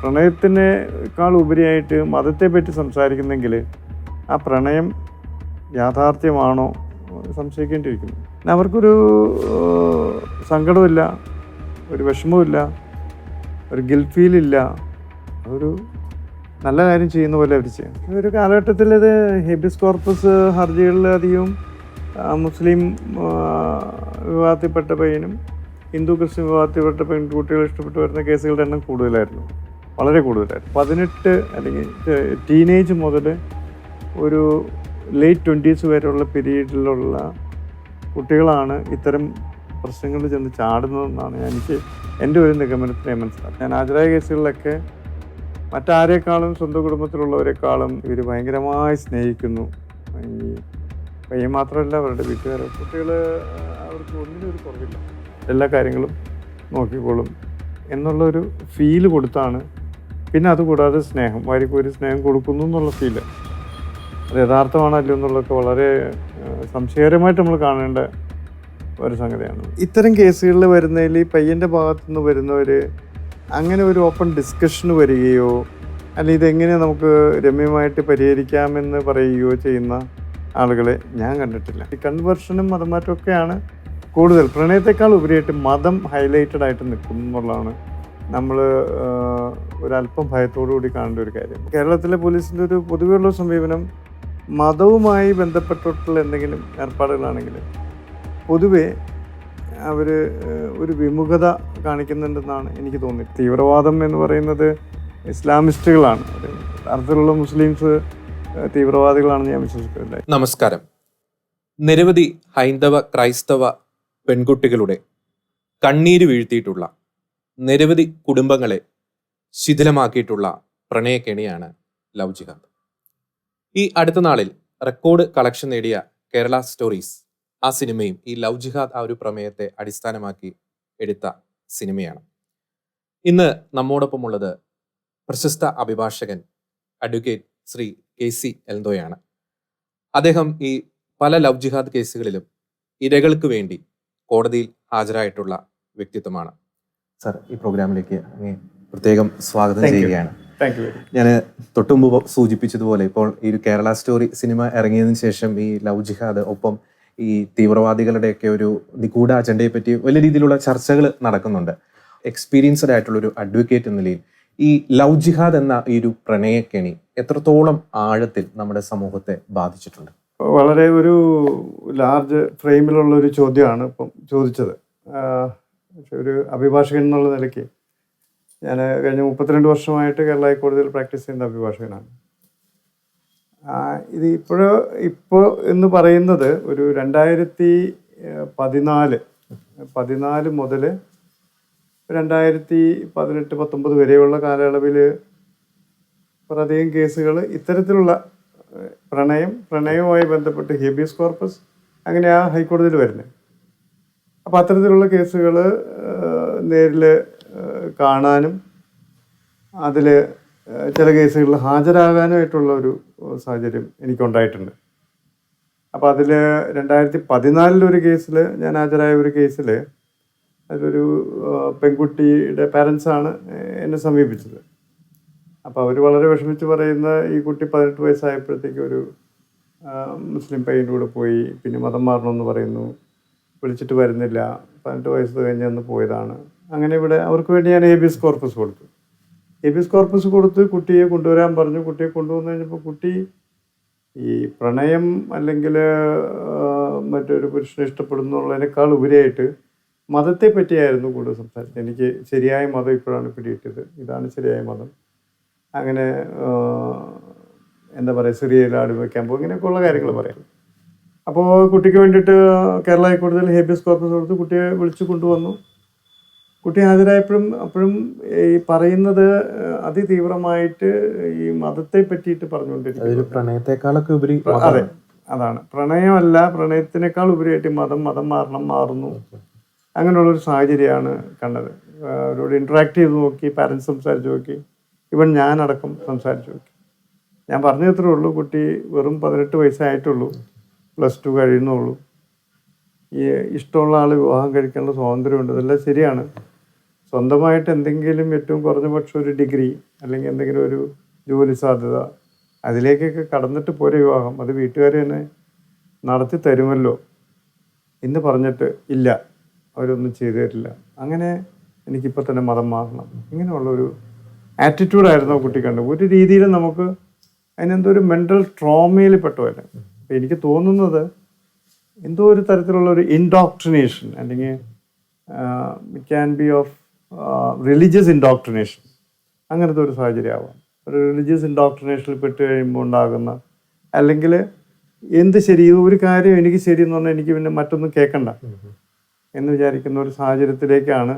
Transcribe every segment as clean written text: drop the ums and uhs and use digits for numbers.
പ്രണയത്തിനേക്കാൾ ഉപരിയായിട്ട് മതത്തെപ്പറ്റി സംസാരിക്കുന്നെങ്കിൽ ആ പ്രണയം യാഥാർത്ഥ്യമാണോ സംശയിക്കേണ്ടിയിരിക്കുന്നു. അവർക്കൊരു സങ്കടമില്ല, ഒരു വിഷമവുമില്ല, ഒരു ഗിൽറ്റ് ഫീലില്ല. അതൊരു നല്ല കാര്യം ചെയ്യുന്ന പോലെ അവർ ചെയ്യും. ഒരു കാലഘട്ടത്തിൽ ഇത് ഹേബിയസ് കോർപ്പസ് ഹർജികളിലധികം മുസ്ലിം വിവാഹത്തിൽപ്പെട്ട പയ്യനും ഹിന്ദു ക്രിസ്ത്യൻ വിവാഹത്തിൽപ്പെട്ട പെൺകുട്ടികൾ ഇഷ്ടപ്പെട്ട് വരുന്ന കേസുകളുടെ എണ്ണം കൂടുതലായിരുന്നു, വളരെ കൂടുതലായിരുന്നു. 18 അല്ലെങ്കിൽ ടീനേജ് മുതൽ ഒരു ലേറ്റ് 20s വരെയുള്ള പീരീഡിലുള്ള കുട്ടികളാണ് ഇത്തരം പ്രശ്നങ്ങളിൽ ചെന്ന് ചാടുന്നതെന്നാണ് എനിക്ക് എൻ്റെ ഒരു നിഗമനത്തിനെ മനസ്സിലാക്കുന്നത്. ഞാൻ ഹാജരായ കേസുകളിലൊക്കെ മറ്റാരേക്കാളും സ്വന്തം കുടുംബത്തിലുള്ളവരെക്കാളും ഇവർ ഭയങ്കരമായി സ്നേഹിക്കുന്നു. ഈ പയ്യൻ മാത്രമല്ല, അവരുടെ വീട്ടുകാരെ, കുട്ടികൾ അവർക്ക് ഒന്നിനും ഒരു കുറവില്ല, എല്ലാ കാര്യങ്ങളും നോക്കിക്കോളും എന്നുള്ളൊരു ഫീല് കൊടുത്താണ്. പിന്നെ അതുകൂടാതെ സ്നേഹം, വാരിക്കോരി സ്നേഹം കൊടുക്കുന്നു എന്നുള്ള ഫീല്, അത് യഥാർത്ഥമാണല്ലോ എന്നുള്ളതൊക്കെ വളരെ സംശയകരമായിട്ട് നമ്മൾ കാണേണ്ട ഒരു സംഗതിയാണ്. ഇത്തരം കേസുകളിൽ വരുന്നതിൽ ഈ പയ്യൻ്റെ ഭാഗത്തു നിന്ന് വരുന്നവർ അങ്ങനെ ഒരു ഓപ്പൺ ഡിസ്കഷന് വരികയോ അല്ലെങ്കിൽ ഇതെങ്ങനെ നമുക്ക് രമ്യമായിട്ട് പരിഹരിക്കാമെന്ന് പറയുകയോ ചെയ്യുന്ന ആളുകളെ ഞാൻ കണ്ടിട്ടില്ല. ഈ കൺവേർഷനും മതമാറ്റമൊക്കെയാണ് കൂടുതൽ. പ്രണയത്തെക്കാൾ ഉപരിയായിട്ട് മതം ഹൈലൈറ്റഡ് ആയിട്ട് നിൽക്കുന്നു എന്നുള്ളതാണ് നമ്മൾ ഒരല്പം ഭയത്തോടു കൂടി കാണേണ്ട ഒരു കാര്യം. കേരളത്തിലെ പോലീസിൻ്റെ ഒരു പൊതുവെയുള്ള സമീപനം മതവുമായി ബന്ധപ്പെട്ടിട്ടുള്ള എന്തെങ്കിലും ഏർപ്പാടുകളാണെങ്കിൽ പൊതുവെ അവർ ഒരു വിമുഖത കാണിക്കുന്നുണ്ടെന്നാണ് എനിക്ക് തോന്നിയത്. തീവ്രവാദം എന്ന് പറയുന്നത് ഇസ്ലാമിസ്റ്റുകളാണ്, അർത്ഥത്തിലുള്ള മുസ്ലിംസ് തീവ്രവാദികളാണെന്ന് ഞാൻ വിശ്വസിക്കുന്നില്ല. നമസ്കാരം. നിരവധി ഹൈന്ദവ ക്രൈസ്തവ പെൺകുട്ടികളുടെ കണ്ണീര് വീഴ്ത്തിയിട്ടുള്ള, നിരവധി കുടുംബങ്ങളെ ശിഥിലമാക്കിയിട്ടുള്ള പ്രണയക്കെണിയാണ് ലവ് ജിഹാദ്. ഈ അടുത്ത നാളിൽ റെക്കോർഡ് കളക്ഷൻ നേടിയ കേരള സ്റ്റോറീസ്, ആ സിനിമയും ഈ ലവ് ജിഹാദ് ആ ഒരു പ്രമേയത്തെ അടിസ്ഥാനമാക്കി എടുത്ത സിനിമയാണ്. ഇന്ന് നമ്മോടൊപ്പമുള്ളത് പ്രശസ്ത അഭിഭാഷകൻ അഡ്വക്കേറ്റ് ശ്രീ KC എൽദോയാണ്. അദ്ദേഹം ഈ പല ലവ് ജിഹാദ് കേസുകളിലും ഇരകൾക്ക് വേണ്ടി കോടതിയിൽ ഹാജരായിട്ടുള്ള വ്യക്തിത്വമാണ്. സർ, ഈ പ്രോഗ്രാമിലേക്ക് പ്രത്യേകം സ്വാഗതം ചെയ്യുകയാണ്. ഞാൻ തൊട്ടുമുമ്പ് സൂചിപ്പിച്ചതുപോലെ ഇപ്പോൾ ഈ ഒരു കേരള സ്റ്റോറി സിനിമ ഇറങ്ങിയതിനു ശേഷം ഈ ലവ് ജിഹാദ്, ഒപ്പം ഈ തീവ്രവാദികളുടെയൊക്കെ ഒരു നിഗൂഢ അജണ്ടയെ പറ്റി വലിയ രീതിയിലുള്ള ചർച്ചകൾ നടക്കുന്നുണ്ട്. എക്സ്പീരിയൻസ്ഡ് ആയിട്ടുള്ള ഒരു അഡ്വക്കേറ്റ് എന്ന നിലയിൽ ഈ ലവ് ജിഹാദ് എന്ന ഈ ഒരു പ്രണയക്കെണി എത്രത്തോളം ആഴത്തിൽ നമ്മുടെ സമൂഹത്തെ ബാധിച്ചിട്ടുണ്ട്? വളരെ ഒരു ലാർജ് ഫ്രെയിമിലുള്ള ഒരു ചോദ്യമാണ് ഇപ്പം ചോദിച്ചത്. പക്ഷെ ഒരു അഭിഭാഷകൻ എന്നുള്ള നിലയ്ക്ക് ഞാൻ കഴിഞ്ഞ 32 വർഷമായിട്ട് കേരള ഹൈക്കോടതിയിൽ പ്രാക്ടീസ് ചെയ്യുന്ന അഭിഭാഷകനാണ്. ഇത് ഇപ്പോൾ എന്ന് പറയുന്നത് ഒരു 2014 മുതൽ 2018-19 വരെയുള്ള കാലയളവിൽ കുറേയധികം കേസുകൾ ഇത്തരത്തിലുള്ള പ്രണയവുമായി ബന്ധപ്പെട്ട് ഹേബിയസ് കോർപ്പസ് അങ്ങനെയാണ് ഹൈക്കോടതിയിൽ വരുന്നത്. അപ്പോൾ അത്തരത്തിലുള്ള കേസുകൾ നേരിൽ കാണാനും അതിൽ ചില കേസുകളിൽ ഹാജരാകാനായിട്ടുള്ള ഒരു സാഹചര്യം എനിക്കുണ്ടായിട്ടുണ്ട്. അപ്പോൾ അതിൽ 2014 ഒരു കേസിൽ ഞാൻ ഹാജരായ ഒരു കേസിൽ അതിലൊരു പെൺകുട്ടിയുടെ പാരൻസാണ് എന്നെ സമീപിച്ചത്. അപ്പോൾ അവർ വളരെ വിഷമിച്ച് പറയുന്ന, ഈ കുട്ടി 18 വയസ്സായപ്പോഴത്തേക്ക് ഒരു മുസ്ലിം പയ്യൻ്റെ കൂടെ പോയി, പിന്നെ മതം മാറണമെന്ന് പറയുന്നു, വിളിച്ചിട്ട് വരുന്നില്ല, 18 വയസ്സ് കഴിഞ്ഞ് അന്ന് പോയതാണ്. അങ്ങനെ ഇവിടെ അവർക്ക് വേണ്ടി ഞാൻ ഹേബിയസ് കോർപ്പസ് കൊടുത്തു. ഹേബിയസ് കോർപ്പസ് കൊടുത്ത് കുട്ടിയെ കൊണ്ടുവരാൻ പറഞ്ഞു. കുട്ടിയെ കൊണ്ടുവന്നു കഴിഞ്ഞപ്പോൾ കുട്ടി ഈ പ്രണയം അല്ലെങ്കിൽ മറ്റൊരു പുരുഷനെ ഇഷ്ടപ്പെടുന്നുള്ളതിനേക്കാൾ ഉപരിയായിട്ട് മതത്തെ പറ്റിയായിരുന്നു കൂടുതൽ സംസാരിച്ചത്. എനിക്ക് ശരിയായ മതം ഇപ്പോഴാണ് പിടികിട്ടിയത്, ഇതാണ് ശരിയായ മതം, അങ്ങനെ എന്താ പറയുക, സിറിയയിൽ ആട് വയ്ക്കാൻ പോകും, ഇങ്ങനെയൊക്കെയുള്ള കാര്യങ്ങൾ പറയാം. അപ്പോൾ കുട്ടിക്ക് വേണ്ടിയിട്ട് കേരള ഹൈക്കോടതിയിൽ ഹേബിയസ് കോർപ്പസ് കൊടുത്ത് കുട്ടിയെ വിളിച്ചു കൊണ്ടുവന്നു. കുട്ടി അപ്പോഴും ഈ പറയുന്നത് അതിതീവ്രമായിട്ട് ഈ മതത്തെ പറ്റിയിട്ട് പറഞ്ഞുകൊണ്ടിരിക്കുന്നത്. പ്രണയത്തെക്കാളൊക്കെ ഉപരി അതെ, അതാണ് പ്രണയമല്ല, പ്രണയത്തിനേക്കാൾ ഉപരിയായിട്ട് മതം മാറുന്നു, അങ്ങനെയുള്ളൊരു സാഹചര്യമാണ് കണ്ടത്. അവരോട് ഇൻട്രാക്ട് ചെയ്ത് നോക്കി, പാരൻസ് സംസാരിച്ച് നോക്കി, ഇവൻ ഞാനടക്കം സംസാരിച്ച് നോക്കി. ഞാൻ പറഞ്ഞത്രേ ഉള്ളൂ, കുട്ടി വെറും 18 വയസ്സായിട്ടുള്ളൂ, +2 കഴിയുന്നുള്ളൂ. ഈ ഇഷ്ടമുള്ള ആൾ വിവാഹം കഴിക്കാനുള്ള സ്വാതന്ത്ര്യമുണ്ട്, ഇതെല്ലാം ശരിയാണ്. സ്വന്തമായിട്ട് എന്തെങ്കിലും ഏറ്റവും കുറഞ്ഞ പക്ഷം ഒരു ഡിഗ്രി അല്ലെങ്കിൽ എന്തെങ്കിലും ഒരു ജോലി സാധ്യത അതിലേക്കൊക്കെ കടന്നിട്ട് പോരെ വിവാഹം, അത് വീട്ടുകാർ തന്നെ നടത്തി തരുമല്ലോ എന്ന് പറഞ്ഞിട്ട് ഇല്ല, അവരൊന്നും ചെയ്തു തരില്ല, അങ്ങനെ എനിക്കിപ്പോൾ തന്നെ മതം മാറണം, ഇങ്ങനെയുള്ളൊരു ആറ്റിറ്റ്യൂഡായിരുന്നു ആ കുട്ടി കണ്ടത്. ഒരു രീതിയിലും നമുക്ക് അതിനെന്തോ ഒരു മെൻ്റൽ ട്രോമയിൽ പെട്ടുവല്ലേ. അപ്പം എനിക്ക് തോന്നുന്നത് എന്തോ ഒരു തരത്തിലുള്ള ഒരു ഇൻഡോക്ട്രിനേഷൻ അല്ലെങ്കിൽ it can be of religious indoctrination, അങ്ങനത്തെ ഒരു സാഹചര്യം ആവാം. ഒരു റിലീജിയസ് ഇൻഡോക്ട്രിനേഷനിൽ പെട്ട് കഴിയുമ്പോൾ ഉണ്ടാകുന്ന, അല്ലെങ്കിൽ എന്ത് ശരി, ഒരു കാര്യം എനിക്ക് ശരി എന്ന് പറഞ്ഞാൽ എനിക്ക് പിന്നെ മറ്റൊന്നും കേൾക്കണ്ട എന്ന് വിചാരിക്കുന്ന ഒരു സാഹചര്യത്തിലേക്കാണ്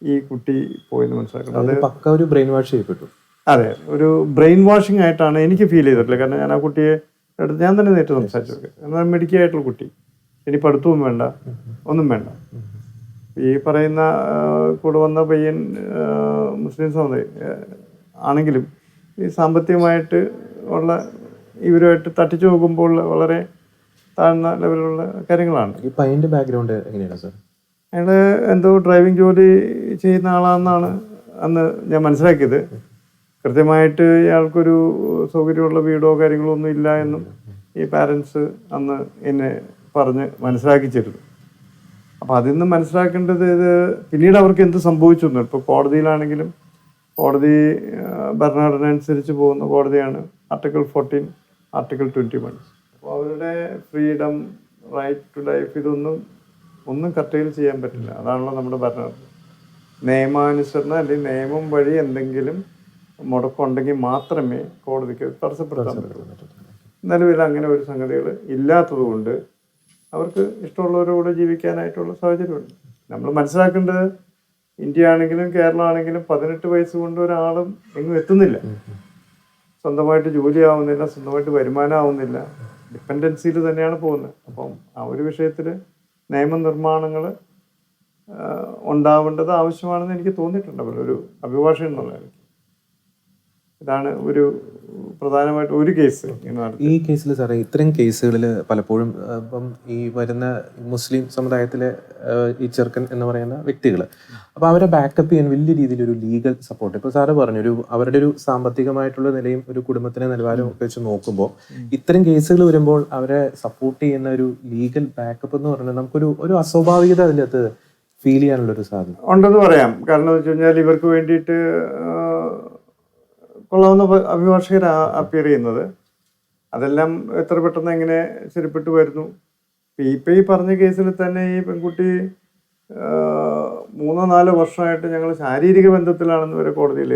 ഈ കുട്ടി പോയെന്ന് മനസ്സിലാക്കുന്നത്. അത് പക്ക ഒരു ബ്രെയിൻ വാഷ് ചെയ്യപ്പെട്ടു. അതെ, ഒരു ബ്രെയിൻ വാഷിംഗ് ആയിട്ടാണ് എനിക്ക് ഫീൽ ചെയ്തിട്ടുള്ളത്. കാരണം ഞാൻ ആ കുട്ടിയെ എടുത്ത് ഞാൻ തന്നെ നേരിട്ട് സംസാരിച്ചു. എന്നാൽ മെഡിക്കലായിട്ടുള്ള കുട്ടി, ഇനി പഠിത്തവും വേണ്ട, ഒന്നും വേണ്ട. ഈ പറയുന്ന കൂടെ വന്ന പയ്യൻ മുസ്ലിം സമുദായം ആണെങ്കിലും ഈ സാമ്പത്തികമായിട്ട് ഉള്ള ഇവരുമായിട്ട് തട്ടിച്ചു നോക്കുമ്പോൾ വളരെ താഴ്ന്ന ലെവലിലുള്ള കാര്യങ്ങളാണ്. ഈ പയ്യൻ്റെ ബാക്ക്ഗ്രൗണ്ട് എങ്ങനെയാണ് സാർ? അയാൾ എന്തോ ഡ്രൈവിംഗ് ജോലി ചെയ്യുന്ന ആളാണെന്നാണ് അന്ന് ഞാൻ മനസ്സിലാക്കിയത്. കൃത്യമായിട്ട് ഇയാൾക്കൊരു സൗകര്യമുള്ള വീടോ കാര്യങ്ങളോ ഒന്നും ഇല്ല എന്നും ഈ പാരൻസ് അന്ന് എന്നെ പറഞ്ഞ് മനസ്സിലാക്കിച്ചിരുന്നു. അപ്പോൾ അതിൽ നിന്ന് മനസ്സിലാക്കേണ്ടത് ഇത് പിന്നീട് അവർക്ക് എന്ത് സംഭവിച്ചു എന്ന്. ഇപ്പോൾ കോടതിയിലാണെങ്കിലും കോടതി ഭരണഘടന അനുസരിച്ച് പോകുന്ന കോടതിയാണ്. Article 14, article 21. അപ്പോൾ അവരുടെ ഫ്രീഡം, റൈറ്റ് ടു ലൈഫ്, ഒന്നും കർട്ടയിൽ ചെയ്യാൻ പറ്റില്ല. അതാണല്ലോ നമ്മുടെ ഭരണഘടന. നിയമാനുസരണം അല്ലെങ്കിൽ നിയമം വഴി എന്തെങ്കിലും മുടക്കമുണ്ടെങ്കിൽ മാത്രമേ കോടതിക്ക് തടസ്സപ്പെടുത്താൻ പറ്റൂ. നിലവിൽ അങ്ങനെ ഒരു സംഗതികൾ ഇല്ലാത്തത് കൊണ്ട് അവർക്ക് ഇഷ്ടമുള്ളവരോട് ജീവിക്കാനായിട്ടുള്ള സാഹചര്യമുണ്ട്. നമ്മൾ മനസ്സിലാക്കേണ്ടത് ഇന്ത്യ ആണെങ്കിലും കേരളം ആണെങ്കിലും 18 വയസ്സ് കൊണ്ട് ഒരാളും എങ്ങും എത്തുന്നില്ല. സ്വന്തമായിട്ട് ജോലി ആവുന്നില്ല, സ്വന്തമായിട്ട് വരുമാനം ആവുന്നില്ല, ഡിപ്പെൻഡൻസിയിൽ തന്നെയാണ് പോകുന്നത്. അപ്പം ആ ഒരു വിഷയത്തിൽ നിയമനിർമ്മാണങ്ങൾ ഉണ്ടാവേണ്ടത് ആവശ്യമാണെന്ന് എനിക്ക് തോന്നിയിട്ടുണ്ട്. ഒരു അഭിഭാഷകൻ എന്നുള്ള നിലയ്ക്ക് ഇതാണ് ഒരു പ്രധാനമായിട്ട് ഒരു കേസ്. ഈ കേസിൽ സാറേ, ഇത്തരം കേസുകളിൽ പലപ്പോഴും ഇപ്പം ഈ വരുന്ന മുസ്ലിം സമുദായത്തിലെ ഈ ചെറുക്കൻ എന്ന് പറയുന്ന വ്യക്തികൾ, അപ്പോൾ അവരെ ബാക്കപ്പ് ചെയ്യാൻ വലിയ രീതിയിലൊരു ലീഗൽ സപ്പോർട്ട്, ഇപ്പോൾ സാറ് പറഞ്ഞു അവരുടെ ഒരു സാമ്പത്തികമായിട്ടുള്ള നിലയും ഒരു കുടുംബത്തിൻ്റെ നിലവാരവും ഒക്കെ വെച്ച് നോക്കുമ്പോൾ ഇത്തരം കേസുകൾ വരുമ്പോൾ അവരെ സപ്പോർട്ട് ചെയ്യുന്ന ഒരു ലീഗൽ ബാക്കപ്പ് എന്ന് പറഞ്ഞാൽ നമുക്കൊരു അസ്വാഭാവികത അതിനകത്ത് ഫീൽ ചെയ്യാനുള്ളൊരു സാധ്യത ഉണ്ടെന്ന് പറയാം. കാരണം എന്ന് വെച്ച് കഴിഞ്ഞാൽ ഇവർക്ക് വേണ്ടിയിട്ട് കൊള്ളാവുന്ന അഭിഭാഷകർ അപ്പിയർ ചെയ്യുന്നത്, അതെല്ലാം എത്ര പെട്ടെന്ന് എങ്ങനെ ശരിപ്പെട്ടു വരുന്നു. ഇപ്പം ഈ പറഞ്ഞ കേസിൽ തന്നെ ഈ പെൺകുട്ടി 3-4 വർഷമായിട്ട് ഞങ്ങൾ ശാരീരിക ബന്ധത്തിലാണെന്ന് വരെ കോടതിയിൽ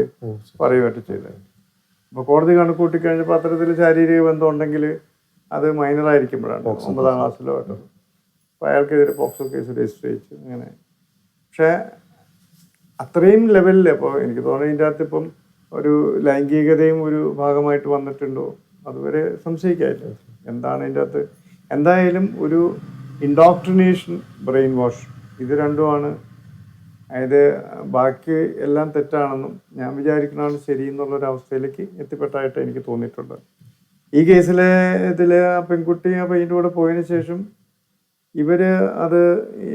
പറയുകയൊക്കെ ചെയ്തത്. അപ്പോൾ കോടതി കണക്കൂട്ടി കഴിഞ്ഞപ്പോൾ അത്തരത്തിൽ ശാരീരിക ബന്ധം ഉണ്ടെങ്കിൽ അത് മൈനറായിരിക്കുമ്പോഴാണ്, 9ാം ക്ലാസ്സിലോ ആയിട്ട്. അപ്പോൾ അയാൾക്കെതിരെ പോക്സോ കേസ് രജിസ്റ്റർ ചെയ്യിച്ചു അങ്ങനെ. പക്ഷേ അത്രയും ലെവലിൽ ഇപ്പോൾ എനിക്ക് തോന്നുന്നു ഇതിൻ്റെ അകത്ത് ഇപ്പം ഒരു ലൈംഗികതയും ഒരു ഭാഗമായിട്ട് വന്നിട്ടുണ്ടോ അതുവരെ സംശയിക്കാറില്ല. എന്താണ് ഇതിൻ്റെ അകത്ത്? എന്തായാലും ഒരു ഇൻഡോക്ട്രിനേഷൻ, ബ്രെയിൻ വാഷ്, ഇത് രണ്ടുമാണ്. അതായത് ബാക്കി എല്ലാം തെറ്റാണെന്നും ഞാൻ വിചാരിക്കണമാണ് ശരി എന്നുള്ളൊരവസ്ഥയിലേക്ക് എത്തിപ്പെട്ടായിട്ട് എനിക്ക് തോന്നിയിട്ടുണ്ട്. ഈ കേസിലെ ഇതിൽ ആ പെൺകുട്ടി ആ പയ്യൻ്റെ കൂടെ പോയതിന് ശേഷം ഇവർ അത് ഈ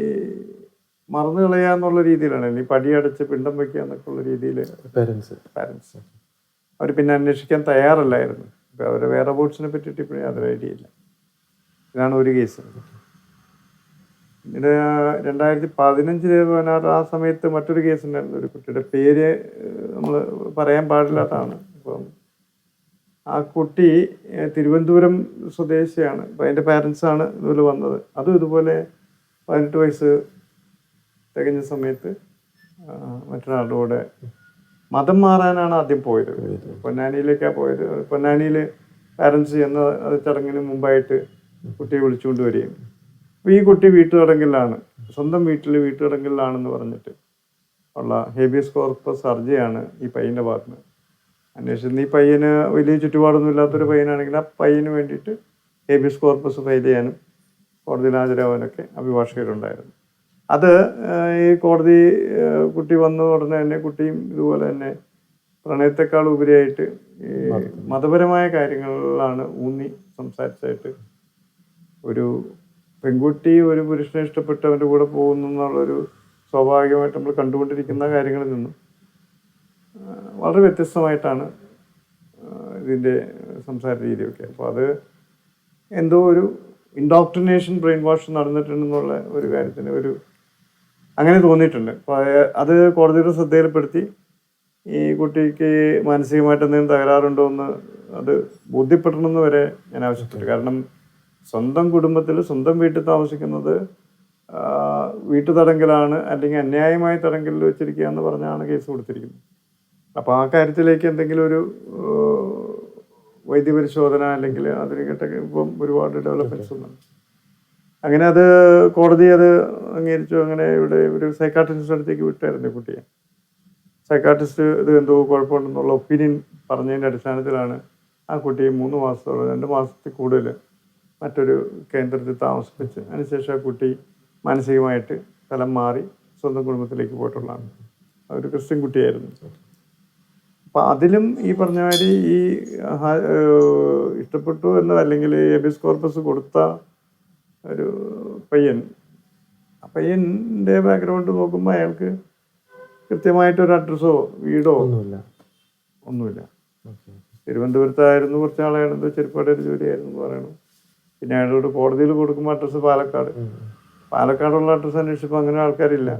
മറന്നു കളയാന്നുള്ള രീതിയിലാണ്, ഈ പടിയടച്ച് പിണ്ടം വയ്ക്കുക എന്നൊക്കെ ഉള്ള രീതിയിൽ പാരൻസ് അവർ പിന്നെ അന്വേഷിക്കാൻ തയ്യാറല്ലായിരുന്നു. ഇപ്പം അവരെ വേറെ ബോട്ട്സിനെ പറ്റിയിട്ട് ഇപ്പോഴും യാതൊരു ഐഡിയ ഇല്ല. ഇതാണ് ഒരു കേസ്. പിന്നീട് 2015-16 ആ സമയത്ത് മറ്റൊരു കേസ് ഉണ്ടായിരുന്നു. ഒരു കുട്ടിയുടെ പേര് നമ്മൾ പറയാൻ പാടില്ലാത്തതാണ്. അപ്പം ആ കുട്ടി തിരുവനന്തപുരം സ്വദേശിയാണ്. അപ്പം അതിൻ്റെ പാരൻസാണ് ഇതുപോലെ വന്നത്. അതും ഇതുപോലെ 18 വയസ്സ് തികഞ്ഞ സമയത്ത് മറ്റൊരാളുടെ കൂടെ മതം മാറാനാണ് ആദ്യം പോയത്. പൊന്നാനിയിലേക്കാണ് പോയത്. പൊന്നാനിയിൽ പാരൻസ് ചെന്ന ചടങ്ങിന് മുമ്പായിട്ട് കുട്ടിയെ വിളിച്ചുകൊണ്ട് വരികയും, അപ്പോൾ ഈ കുട്ടി വീട്ടുതടങ്കലിലാണ്, സ്വന്തം വീട്ടുതടങ്കലിലാണെന്ന് പറഞ്ഞിട്ട് ഉള്ള ഹേബിയസ് കോർപ്പസ് ഹർജിയാണ് ഈ പയ്യൻ്റെ ഭാഗത്ത് നിന്ന് അന്വേഷിച്ചത്. ഈ പയ്യന് വലിയ ചുറ്റുപാടൊന്നും ഇല്ലാത്തൊരു പയ്യനാണെങ്കിൽ ആ പയ്യന് വേണ്ടിയിട്ട് ഹേബിയസ് കോർപ്പസ് ഫയൽ ചെയ്യാനും കോടതിയിൽ ഹാജരാവാനൊക്കെ അഭിഭാഷകരുണ്ടായിരുന്നു. അത് ഈ കോടതി കുട്ടി വന്ന ഉടനെ തന്നെ കുട്ടിയും ഇതുപോലെ തന്നെ പ്രണയത്തെക്കാൾ ഉപരിയായിട്ട് ഈ മതപരമായ കാര്യങ്ങളിലാണ് ഊന്നി സംസാരിച്ചായിട്ട് ഒരു പെൺകുട്ടി ഒരു പുരുഷനെ ഇഷ്ടപ്പെട്ട് അവൻ്റെ കൂടെ പോകുന്നു എന്നുള്ളൊരു സ്വാഭാവികമായിട്ട് നമ്മൾ കണ്ടുകൊണ്ടിരിക്കുന്ന കാര്യങ്ങളിൽ നിന്നും വളരെ വ്യത്യസ്തമായിട്ടാണ് ഇതിൻ്റെ സംസാര രീതിയൊക്കെ. അപ്പോൾ അത് എന്തോ ഒരു ഇൻഡോക്ട്രിനേഷൻ ബ്രെയിൻ വാഷ് നടന്നിട്ടുണ്ടെന്നുള്ള ഒരു കാര്യത്തിന് അങ്ങനെ തോന്നിയിട്ടുണ്ട്. അപ്പോൾ അത് കോടതിയുടെ ശ്രദ്ധയിൽപ്പെടുത്തി ഈ കുട്ടിക്ക് മാനസികമായിട്ട് എന്തെങ്കിലും തകരാറുണ്ടോ എന്ന് അത് ബോധ്യപ്പെടണമെന്ന് വരെ ഞാൻ ആവശ്യപ്പെട്ടു. കാരണം സ്വന്തം കുടുംബത്തിൽ സ്വന്തം വീട്ടിൽ താമസിക്കുന്നത് വീട്ടുതടങ്കലാണ്, അല്ലെങ്കിൽ അന്യായമായി തടങ്കലിൽ വെച്ചിരിക്കുക എന്ന് പറഞ്ഞാണ് കേസ് കൊടുത്തിരിക്കുന്നത്. അപ്പോൾ ആ കാര്യത്തിലേക്ക് എന്തെങ്കിലും ഒരു വൈദ്യപരിശോധന അല്ലെങ്കിൽ അതിലേക്കൊക്കെ ഇപ്പം ഒരുപാട് ഡെവലപ്മെൻറ്റ്സ് ഒന്നും. അങ്ങനെ അത് കോടതി അത് അംഗീകരിച്ചു. അങ്ങനെ ഇവിടെ ഒരു സൈക്കാട്രിസ്റ്റിൻ്റെ അടുത്തേക്ക് വിട്ടായിരുന്നു കുട്ടിയെ. സൈക്കാട്രിസ്റ്റ് ഇത് എന്തോ കുഴപ്പമുണ്ടെന്നുള്ള ഒപ്പീനിയൻ പറഞ്ഞതിൻ്റെ അടിസ്ഥാനത്തിലാണ് ആ കുട്ടിയെ 3 മാസത്തോളം 2 മാസത്തിൽ കൂടുതൽ മറ്റൊരു കേന്ദ്രത്തിൽ താമസിപ്പിച്ച് അതിനുശേഷം ആ കുട്ടി മാനസികമായിട്ട് സ്ഥലം മാറി സ്വന്തം കുടുംബത്തിലേക്ക് പോയിട്ടുള്ളതാണ്. ഒരു ക്രിസ്ത്യൻ കുട്ടിയായിരുന്നു. അപ്പം അതിലും ഈ പറഞ്ഞ മാതിരി ഈ ഇഷ്ടപ്പെട്ടു എന്നോ അല്ലെങ്കിൽ ഹേബിയസ് കോർപ്പസ് കൊടുത്ത ഒരു പയ്യൻ, ആ പയ്യൻ്റെ ബാക്ക്ഗ്രൗണ്ട് നോക്കുമ്പോൾ അയാൾക്ക് കൃത്യമായിട്ടൊരു അഡ്രസ്സോ വീടോ ഒന്നുമില്ല. തിരുവനന്തപുരത്തായിരുന്നു, കുറച്ച് നാളായിരുന്നു, ചെരുപ്പാട് ഒരു ജോലിയായിരുന്നു എന്ന് പറയണം. പിന്നെ അയാളോട് കോടതിയിൽ കൊടുക്കുമ്പോൾ അഡ്രസ്സ് പാലക്കാടുള്ള അഡ്രസ്സ് അന്വേഷിച്ചപ്പോൾ അങ്ങനെ ആൾക്കാരില്ല.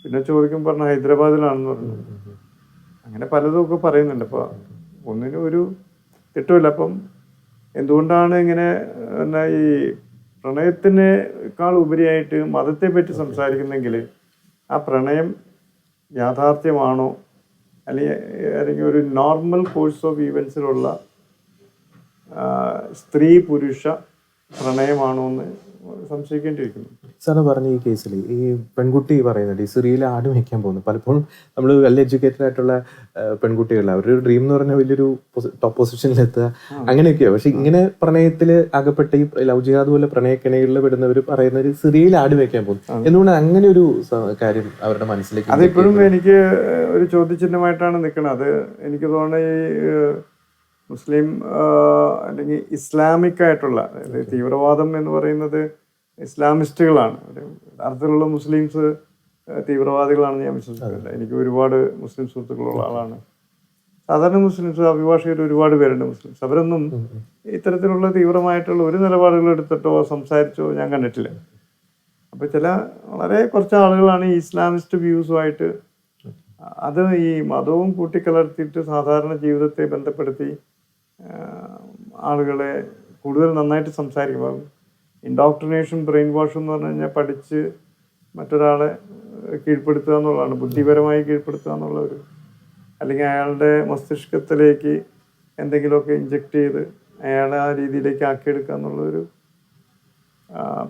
പിന്നെ ചോദിക്കുമ്പോൾ പറഞ്ഞു ഹൈദരാബാദിലാണെന്ന് പറഞ്ഞു. അങ്ങനെ പലതും ഒക്കെ പറയുന്നുണ്ട്. അപ്പോൾ ഒന്നിനും ഒരു തെറ്റുമില്ല. അപ്പം എന്തുകൊണ്ടാണ് ഇങ്ങനെ ഈ പ്രണയത്തിനേക്കാൾ ഉപരിയായിട്ട് മതത്തെ പറ്റി സംസാരിക്കുന്നെങ്കിൽ ആ പ്രണയം യാഥാർത്ഥ്യമാണോ അല്ലെങ്കിൽ ഒരു നോർമൽ കോഴ്സ് ഓഫ് ഈവൻസിലുള്ള സ്ത്രീ പുരുഷ പ്രണയമാണോ എന്ന് സംശയിക്കേണ്ടിയിരിക്കുന്നു. സാറ് പറഞ്ഞ ഈ കേസിൽ ഈ പെൺകുട്ടി പറയുന്നത് ഈ സിറിയയിൽ ആട് മേയ്ക്കാൻ പോകുന്നു. പലപ്പോഴും നമ്മൾ വെൽ എഡ്യൂക്കേറ്റഡ് ആയിട്ടുള്ള പെൺകുട്ടികളാണ്, അവരുടെ ഡ്രീം എന്ന് പറഞ്ഞാൽ വലിയൊരു ടോപ്പ് പൊസിഷനിലെത്തുക അങ്ങനെയൊക്കെയാണ്. പക്ഷെ ഇങ്ങനെ പ്രണയത്തിൽ അകപ്പെട്ട ഈ ലവ് ജിഹാദ് പോലെ പ്രണയക്കിണകളിൽ പെടുന്നവർ പറയുന്നത് സിറിയയിൽ ആട് മേയ്ക്കാൻ പോകുന്നു. എന്തുകൊണ്ട് അങ്ങനെ ഒരു കാര്യം അവരുടെ മനസ്സിലേക്ക്? അതിപ്പോഴും എനിക്ക് ഒരു ചോദ്യചിഹ്നമായിട്ടാണ് നിൽക്കുന്നത്. അത് എനിക്ക് തോന്നുന്നത് ഈ മുസ്ലിം അല്ലെങ്കിൽ ഇസ്ലാമിക് ആയിട്ടുള്ള തീവ്രവാദം എന്ന് പറയുന്നത് ഇസ്ലാമിസ്റ്റുകളാണ്. യഥാർത്ഥത്തിലുള്ള മുസ്ലിംസ് തീവ്രവാദികളാണെന്ന് ഞാൻ വിശ്വസിക്കുന്നില്ല. എനിക്ക് ഒരുപാട് മുസ്ലിം സുഹൃത്തുക്കളുള്ള ആളാണ്. സാധാരണ മുസ്ലിംസ് അഭിഭാഷകർ ഒരുപാട് പേരുണ്ട് മുസ്ലിംസ്. അവരൊന്നും ഇത്തരത്തിലുള്ള തീവ്രമായിട്ടുള്ള ഒരു നിലപാടുകൾ എടുത്തിട്ടോ സംസാരിച്ചോ ഞാൻ കണ്ടിട്ടില്ല. അപ്പോൾ വളരെ കുറച്ച് ആളുകളാണ് ഈ ഇസ്ലാമിസ്റ്റ് വ്യൂസുമായിട്ട് അത് ഈ മതവും കൂട്ടിക്കലർത്തിയിട്ട് സാധാരണ ജീവിതത്തെ ബന്ധപ്പെടുത്തി ആളുകളെ കൂടുതൽ നന്നായിട്ട് സംസാരിക്കും. ഇൻഡോക്ട്രിനേഷൻ ബ്രെയിൻ വാഷ് എന്ന് പറഞ്ഞു കഴിഞ്ഞാൽ പഠിച്ച് മറ്റൊരാളെ കീഴ്പ്പെടുത്തുക എന്നുള്ളതാണ്, ബുദ്ധിപരമായി കീഴ്പ്പെടുത്തുക എന്നുള്ള അല്ലെങ്കിൽ അയാളുടെ മസ്തിഷ്കത്തിലേക്ക് എന്തെങ്കിലുമൊക്കെ ഇഞ്ചെക്ട് ചെയ്ത് അയാളെ ആ രീതിയിലേക്ക് ആക്കിയെടുക്കുക എന്നുള്ളൊരു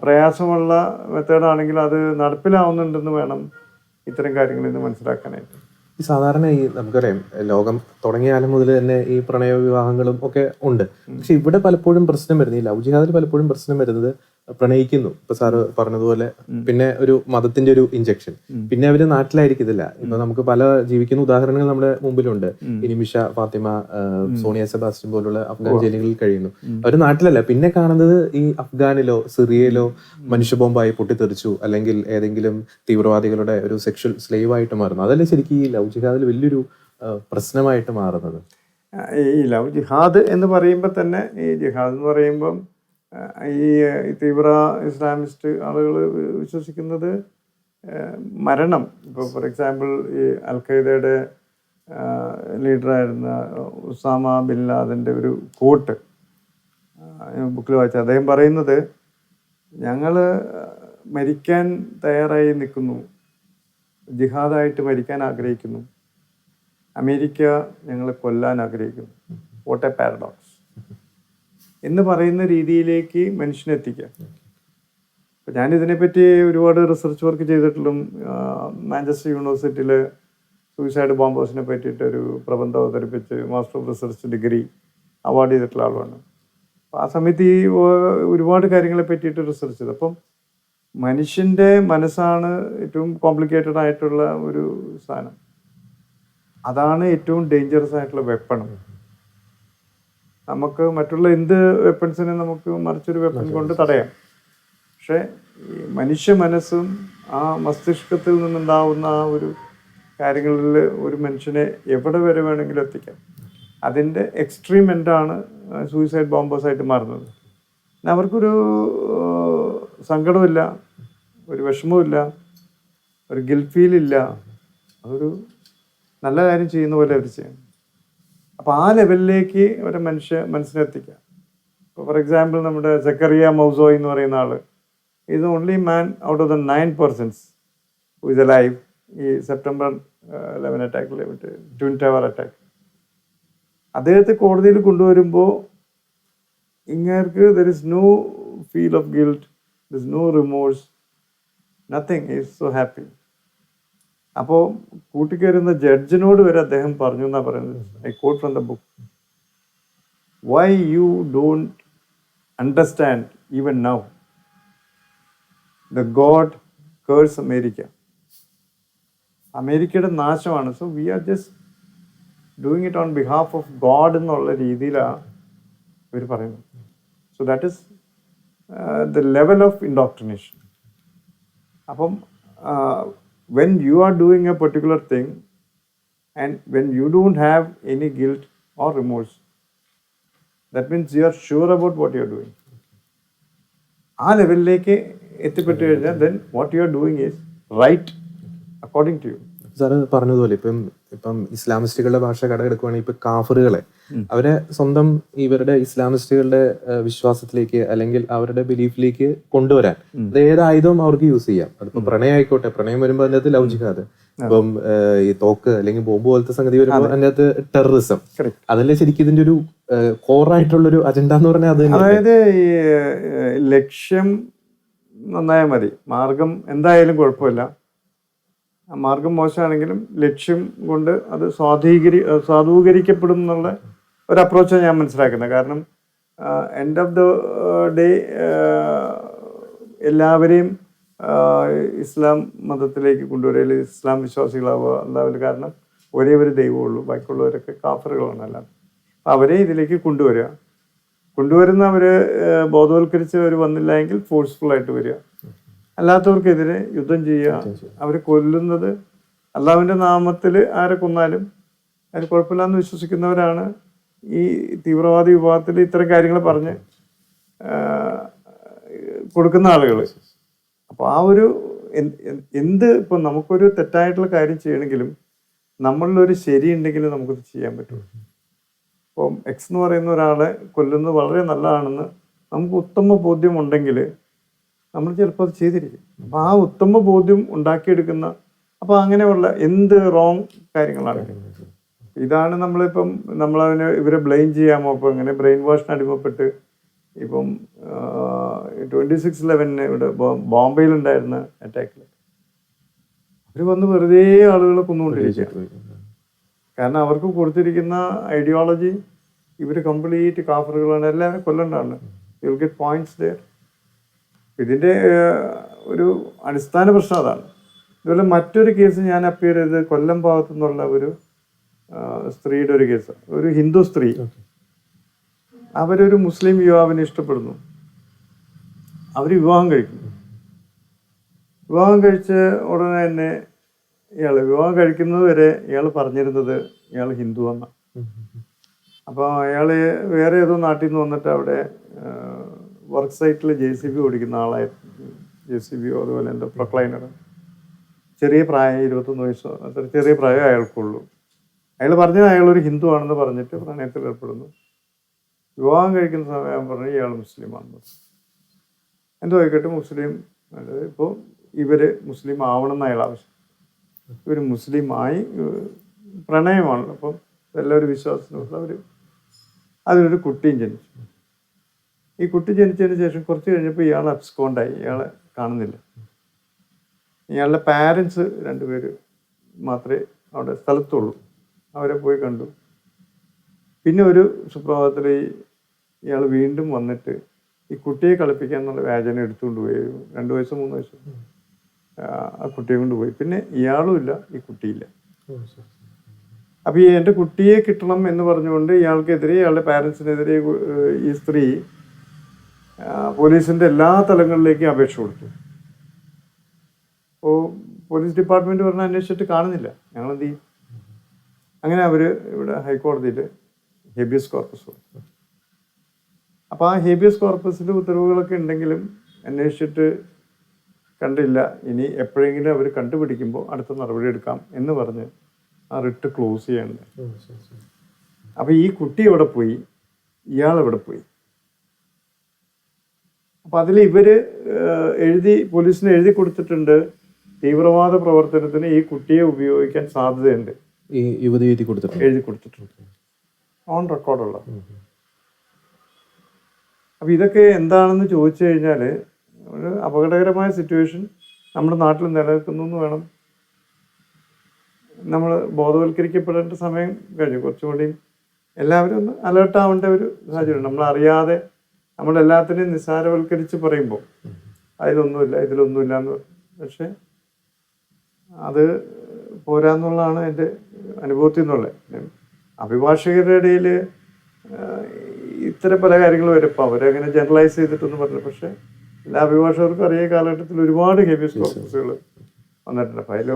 പ്രയാസമുള്ള മെത്തേഡാണെങ്കിൽ അത് നടപ്പിലാവുന്നുണ്ടെന്ന് വേണം ഇത്തരം കാര്യങ്ങളിൽ നിന്ന് മനസ്സിലാക്കാനായിട്ട്. ഈ സാധാരണ ഈ നമുക്കറിയാം ലോകം തുടങ്ങിയ കാലം മുതൽ തന്നെ ഈ പ്രണയ വിവാഹങ്ങളും ഒക്കെ ഉണ്ട്. പക്ഷെ ഇവിടെ പലപ്പോഴും പ്രശ്നം വരുന്നത്, ഈ ലവ് ജിഹാദിൽ പലപ്പോഴും പ്രശ്നം വരുന്നത് പ്രണയിക്കുന്നു, ഇപ്പൊ സാറ് പറഞ്ഞതുപോലെ, പിന്നെ ഒരു മതത്തിന്റെ ഒരു ഇഞ്ചക്ഷൻ, പിന്നെ അവര് നാട്ടിലായിരിക്കത്തില്ല. ഇപ്പൊ നമുക്ക് പല ജീവിക്കുന്ന ഉദാഹരണങ്ങൾ നമ്മുടെ മുമ്പിലുണ്ട്. നിമിഷ ഫാത്തിമ, സോണിയ സെബാസ്റ്റ്യൻ പോലുള്ള അഫ്ഗാൻ ജയിലുകളിൽ കഴിയുന്നു. അവര് നാട്ടിലല്ല, പിന്നെ കാണുന്നത് ഈ അഫ്ഗാനിലോ സിറിയയിലോ മനുഷ്യബോംബായി പൊട്ടിത്തെറിച്ചു, അല്ലെങ്കിൽ ഏതെങ്കിലും തീവ്രവാദികളുടെ ഒരു സെക്ഷൽ സ്ലേവ് ആയിട്ട് മാറുന്നു. അതല്ലേ ശരിക്കും ഈ ലവ് ജിഹാദിൽ വലിയൊരു പ്രശ്നമായിട്ട് മാറുന്നത്. ഈ ലവ് ജിഹാദ് എന്ന് പറയുമ്പോൾ തന്നെ, ഈ ജിഹാദ് എന്ന് പറയുമ്പം ഈ തീവ്ര ഇസ്ലാമിസ്റ്റ് ആളുകൾ വിശ്വസിക്കുന്നത് മരണം. ഇപ്പോൾ ഫോർ എക്സാമ്പിൾ ഈ അൽ ഖയ്ദയുടെ ലീഡറായിരുന്ന ഉസാമ ബിൻ ലാദൻ്റെ ഒരു കോട്ട് ബുക്കിൽ വായിച്ച അദ്ദേഹം പറയുന്നത്, ഞങ്ങൾ മരിക്കാൻ തയ്യാറായി നിൽക്കുന്നു, ജിഹാദായിട്ട് മരിക്കാൻ ആഗ്രഹിക്കുന്നു, അമേരിക്ക ഞങ്ങളെ കൊല്ലാൻ ആഗ്രഹിക്കുന്നു. വാട്ട് എ പാരഡോക്സ് എന്ന് പറയുന്ന രീതിയിലേക്ക് മനുഷ്യനെത്തിക്കാം. അപ്പോൾ ഞാനിതിനെപ്പറ്റി ഒരുപാട് റിസർച്ച് വർക്ക് ചെയ്തിട്ടുള്ള മാഞ്ചസ്റ്റർ യൂണിവേഴ്സിറ്റിയിൽ സൂയിസൈഡ് ബോംബേഴ്സിനെ പറ്റിയിട്ടൊരു പ്രബന്ധം അവതരിപ്പിച്ച് master of research degree award ചെയ്തിട്ടുള്ള ആളാണ്. അപ്പോൾ ആ സമയത്ത് ഈ ഒരുപാട് കാര്യങ്ങളെ പറ്റിയിട്ട് റിസർച്ച് ചെയ്തു. അപ്പം മനുഷ്യൻ്റെ മനസ്സാണ് ഏറ്റവും കോംപ്ലിക്കേറ്റഡ് ആയിട്ടുള്ള ഒരു സാധനം. അതാണ് ഏറ്റവും ഡേഞ്ചറസ് ആയിട്ടുള്ള വെപ്പൺ. നമുക്ക് മറ്റുള്ള എന്ത് വെപ്പൺസിനെ നമുക്ക് മറിച്ചൊരു വെപ്പൺ കൊണ്ട് തടയാം. പക്ഷേ ഈ മനുഷ്യ മനസ്സും ആ മസ്തിഷ്കത്തിൽ നിന്നുണ്ടാവുന്ന ആ ഒരു കാര്യങ്ങളിൽ ഒരു മനുഷ്യനെ എവിടെ വരെ വേണമെങ്കിലും എത്തിക്കാം. അതിൻ്റെ എക്സ്ട്രീം എൻഡാണ് സൂയിസൈഡ് ബോംബേഴ്സായിട്ട് മാറുന്നത്. പിന്നെ അവർക്കൊരു സങ്കടമില്ല, ഒരു വിഷമവുമില്ല, ഒരു ഗിൽറ്റ് ഫീലില്ല. അതൊരു നല്ല കാര്യം ചെയ്യുന്ന പോലെ അവർ ചെയ്യണം. അപ്പോൾ ആ ലെവലിലേക്ക് ഒരു മനസ്സിനെത്തിക്കാം. ഇപ്പോൾ ഫോർ എക്സാമ്പിൾ നമ്മുടെ സക്കറിയ മൗസോയ് എന്ന് പറയുന്ന ആൾ is only man out of the 9% who is alive ഈ സെപ്റ്റംബർ 11 അറ്റാക്കിൽ ട്വിൻ ടവർ അറ്റാക്ക്. അദ്ദേഹത്തെ കോടതിയിൽ കൊണ്ടുവരുമ്പോൾ ഇങ്ങേർക്ക് there is no feel of guilt, there is no remorse, nothing, is so happy. അപ്പോൾ കൂട്ടിക്കയറുന്ന ജഡ്ജിനോട് വരെ അദ്ദേഹം പറഞ്ഞു എന്നാണ് പറയുന്നത്. I quote from the book, why you don't understand even now the god curse America. അമേരിക്കയുടെ നാശമാണ്. So we are just doing it on behalf of God എന്നുള്ള രീതിയിലാണ് ഇവർ പറയുന്നത്. So that is the level of indoctrination. അപ്പം when you are doing a particular thing and when you don't have any guilt or remorse, that means you are sure about what you are doing. ആ ലെവലിലേക്ക് എത്തിപ്പെട്ടു കഴിഞ്ഞാൽ then what you are doing is right according to you. Sir പറഞ്ഞതുപോലെ ഇപ്പം ഇസ്ലാമിസ്റ്റുകളുടെ ഭാഷ കടമെടുക്കുവാണെങ്കിൽ ഇപ്പൊ കാഫറുകളെ അവരെ സ്വന്തം ഇവരുടെ ഇസ്ലാമിസ്റ്റുകളുടെ വിശ്വാസത്തിലേക്ക് അല്ലെങ്കിൽ അവരുടെ ബിലീഫിലേക്ക് കൊണ്ടുവരാൻ അത് ഏത് ആയുധവും അവർക്ക് യൂസ് ചെയ്യാം. അതിപ്പോ പ്രണയം ആയിക്കോട്ടെ, പ്രണയം വരുമ്പോൾ അതിൻ്റെ അകത്ത് ലവ് ജിഹാദ്, ഇപ്പം ഈ തോക്ക് അല്ലെങ്കിൽ ബോംബ് പോലത്തെ സംഗതി വരുമ്പോൾ അതിൻ്റെ അകത്ത് ടെററിസം, അതല്ലേ ശരിക്കും ഇതിന്റെ ഒരു കോറായിട്ടുള്ളൊരു അജണ്ട എന്ന് പറഞ്ഞാൽ അത്. അതായത് ഈ ലക്ഷ്യം നന്നായാൽ മതി, മാർഗം എന്തായാലും കുഴപ്പമില്ല. മാർഗം മോശമാണെങ്കിലും ലക്ഷ്യം കൊണ്ട് അത് സ്വാധീകരിക്കപ്പെടും എന്നുള്ള ഒരു അപ്രോച്ചാണ് ഞാൻ മനസ്സിലാക്കുന്നത്. കാരണം എൻഡ് ഓഫ് ദ ഡേ എല്ലാവരെയും ഇസ്ലാം മതത്തിലേക്ക് കൊണ്ടുവരിക, അല്ലെങ്കിൽ ഇസ്ലാം വിശ്വാസികളാവുക ഉണ്ടാവില്ല. കാരണം ഒരേ ഒരു ദൈവമുള്ളൂ, ബാക്കിയുള്ളവരൊക്കെ കാഫറുകളാണ്. എല്ലാം അവരെ ഇതിലേക്ക് കൊണ്ടുവരുന്നവർ ബോധവൽക്കരിച്ചവർ വന്നില്ല എങ്കിൽ ഫോഴ്സ്ഫുള്ളായിട്ട് വരിക, അല്ലാത്തവർക്കെതിരെ യുദ്ധം ചെയ്യുക. അവർ കൊല്ലുന്നത് അള്ളാഹുവിൻ്റെ നാമത്തിൽ ആരെ കൊന്നാലും അതിന് കുഴപ്പമില്ലാന്ന് വിശ്വസിക്കുന്നവരാണ് ഈ തീവ്രവാദി വിഭാഗത്തിൽ ഇത്തരം കാര്യങ്ങൾ പറഞ്ഞ് കൊടുക്കുന്ന ആളുകൾ. അപ്പോൾ ആ ഒരു ഇപ്പം നമുക്കൊരു തെറ്റായിട്ടുള്ള കാര്യം ചെയ്യണമെങ്കിലും നമ്മളിലൊരു ശരിയുണ്ടെങ്കിൽ നമുക്കത് ചെയ്യാൻ പറ്റും. ഇപ്പം എക്സ് എന്ന് പറയുന്ന ഒരാളെ കൊല്ലുന്നത് വളരെ നല്ലതാണെന്ന് നമുക്ക് ഉത്തമ ബോധ്യമുണ്ടെങ്കിൽ നമ്മൾ ചിലപ്പോൾ അത് ചെയ്തിരിക്കും. അപ്പോൾ ആ ഉത്തമ ബോധ്യം ഉണ്ടാക്കിയെടുക്കുന്ന, അപ്പോൾ അങ്ങനെയുള്ള എന്ത് റോങ് കാര്യങ്ങളാണ്. ഇതാണ് നമ്മളിപ്പം ഇവരെ ബ്ലെയിം ചെയ്യാമോ? ഇപ്പോൾ ഇങ്ങനെ ബ്രെയിൻ വാഷിന് അടിമപ്പെട്ട് ഇപ്പം 26/11 ഇവിടെ ബോംബെയിലുണ്ടായിരുന്ന അറ്റാക്കിൽ അവർ വന്ന് വെറുതെ ആളുകളെ കൊന്നുകൊണ്ടിരിക്കുക. കാരണം അവർക്ക് കൊടുത്തിരിക്കുന്ന ഐഡിയോളജി ഇവർ കംപ്ലീറ്റ് കാഫറുകളാണ്, എല്ലാവരും കൊല്ലണ്ടാണ്. You will get points there. ഇതിൻ്റെ ഒരു അടിസ്ഥാന പ്രശ്നം അതാണ്. ഇതുപോലെ മറ്റൊരു കേസ് ഞാൻ അപ്പിയർ ചെയ്തത് കൊല്ലം ഭാഗത്തു നിന്നുള്ള ഒരു സ്ത്രീയുടെ ഒരു കേസ്. ഒരു ഹിന്ദു സ്ത്രീ, അവരൊരു മുസ്ലിം യുവാവിനെ ഇഷ്ടപ്പെടുന്നു, അവർ വിവാഹം കഴിക്കുന്നു. വിവാഹം കഴിച്ച് ഉടനെ തന്നെ വിവാഹം കഴിക്കുന്നത് വരെ ഇയാൾ പറഞ്ഞിരുന്നത് ഇയാൾ ഹിന്ദു എന്നാണ്. അപ്പോൾ അയാൾ വേറെ ഏതോ നാട്ടിൽ നിന്ന് വന്നിട്ട് അവിടെ വർക്ക് സൈറ്റിൽ JCB ഓടിക്കുന്ന ആളായിരുന്നു. JCB അതുപോലെ എൻ്റെ പ്രൊക്ലൈനർ. ചെറിയ പ്രായം, 21 വയസ്സോ അത്ര ചെറിയ പ്രായം അയാൾക്കുള്ളൂ. അയാൾ പറഞ്ഞത് അയാളൊരു ഹിന്ദു ആണെന്ന് പറഞ്ഞിട്ട് പ്രണയത്തിൽ ഏർപ്പെടുന്നു. വിവാഹം കഴിക്കുന്ന സമയം പറഞ്ഞു ഇയാൾ മുസ്ലിമാണെന്ന്. എന്തോ ആയിക്കോട്ടെ, മുസ്ലിം. ഇപ്പോൾ ഇവർ മുസ്ലിം ആവണം എന്ന് അയാൾ ആവശ്യം. ഇവർ മുസ്ലിമായി പ്രണയമാണല്ലോ. അപ്പം എല്ലാവരും വിശ്വാസത്തിനുള്ള അതിലൊരു കുട്ടിയും ജനിച്ചു. ഈ കുട്ടി ജനിച്ചതിന് ശേഷം കുറച്ച് കഴിഞ്ഞപ്പോൾ ഇയാൾ അബ്സ്കോണ്ടായി, ഇയാളെ കാണുന്നില്ല. ഇയാളുടെ പാരൻസ് 2 പേര് മാത്രമേ അവിടെ സ്ഥലത്തുള്ളൂ. അവരെ പോയി കണ്ടു. പിന്നെ ഒരു സുപ്രഭാതത്തിൽ ഇയാൾ വീണ്ടും വന്നിട്ട് ഈ കുട്ടിയെ കളിപ്പിക്കാൻ എന്നുള്ള വ്യാജന എടുത്തുകൊണ്ട് പോയി. 2 വയസ്സോ 3 വയസ്സോ ആ കുട്ടിയെ കൊണ്ടുപോയി. പിന്നെ ഇയാളും ഇല്ല, ഈ കുട്ടിയില്ല. അപ്പോൾ എൻ്റെ കുട്ടിയെ കിട്ടണം എന്ന് പറഞ്ഞുകൊണ്ട് ഇയാൾക്കെതിരെ, ഇയാളുടെ പാരൻസിനെതിരെ ഈ സ്ത്രീ പോലീസിൻ്റെ എല്ലാ തലങ്ങളിലേക്കും അപേക്ഷ കൊടുത്തു. അപ്പോൾ പോലീസ് ഡിപ്പാർട്ട്മെൻറ്റ് പറഞ്ഞ് അന്വേഷിച്ചിട്ട് കാണുന്നില്ല, ഞങ്ങൾ എന്ത് ചെയ്യും? അങ്ങനെ അവർ ഇവിടെ ഹൈക്കോടതിയിൽ ഹേബിയസ് കോർപ്പസ് കൊടുത്തു. അപ്പോൾ ആ ഹേബിയസ് കോർപ്പസിൽ ഉത്തരവുകളൊക്കെ ഉണ്ടെങ്കിലും അന്വേഷിച്ചിട്ട് കണ്ടില്ല, ഇനി എപ്പോഴെങ്കിലും അവർ കണ്ടുപിടിക്കുമ്പോൾ അടുത്ത നടപടി എടുക്കാം എന്ന് പറഞ്ഞ് ആ റിട്ട് ക്ലോസ് ചെയ്യണ്ടേ. അപ്പോൾ ഈ കുട്ടി എവിടെ പോയി, ഇയാൾ എവിടെ പോയി? അപ്പോൾ അതിൽ ഇവർ പോലീസിന് എഴുതി കൊടുത്തിട്ടുണ്ട്, തീവ്രവാദ പ്രവർത്തനത്തിന് ഈ കുട്ടിയെ ഉപയോഗിക്കാൻ സാധ്യതയുണ്ട്. ഈ യുവതി എഴുതി കൊടുത്തിട്ടുണ്ട് ഓൺ റെക്കോർഡുള്ള. അപ്പോൾ ഇതൊക്കെ എന്താണെന്ന് ചോദിച്ചു കഴിഞ്ഞാൽ ഒരു അപകടകരമായ സിറ്റുവേഷൻ നമ്മുടെ നാട്ടിൽ നിലനിൽക്കുന്നു എന്ന് വേണം. നമ്മൾ ബോധവൽക്കരിക്കപ്പെടേണ്ട സമയം കഴിഞ്ഞു. കുറച്ചുകൂടി എല്ലാവരും ഒന്ന് അലേർട്ടാവേണ്ട ഒരു സാഹചര്യം. നമ്മളറിയാതെ നമ്മളെല്ലാത്തിനെയും നിസ്സാരവൽക്കരിച്ച് പറയുമ്പോൾ അതിലൊന്നുമില്ല ഇതിലൊന്നുമില്ല എന്ന് പറയും. പക്ഷേ അത് പോരാന്നുള്ളതാണ് എൻ്റെ അനുഭവത്തിൽ നിന്നുള്ളത്. അഭിഭാഷകരുടെ ഇടയിൽ ഇത്തരം പല കാര്യങ്ങൾ വരും. ഇപ്പോൾ അവരങ്ങനെ ജനറലൈസ് ചെയ്തിട്ടൊന്നും പറഞ്ഞില്ല. പക്ഷേ എല്ലാ അഭിഭാഷകർക്കും അറിയ കാലഘട്ടത്തിൽ ഒരുപാട് ഹേബിയസ് കോർപ്പസുകൾ വന്നിട്ടുണ്ട്. അപ്പോൾ അതിൽ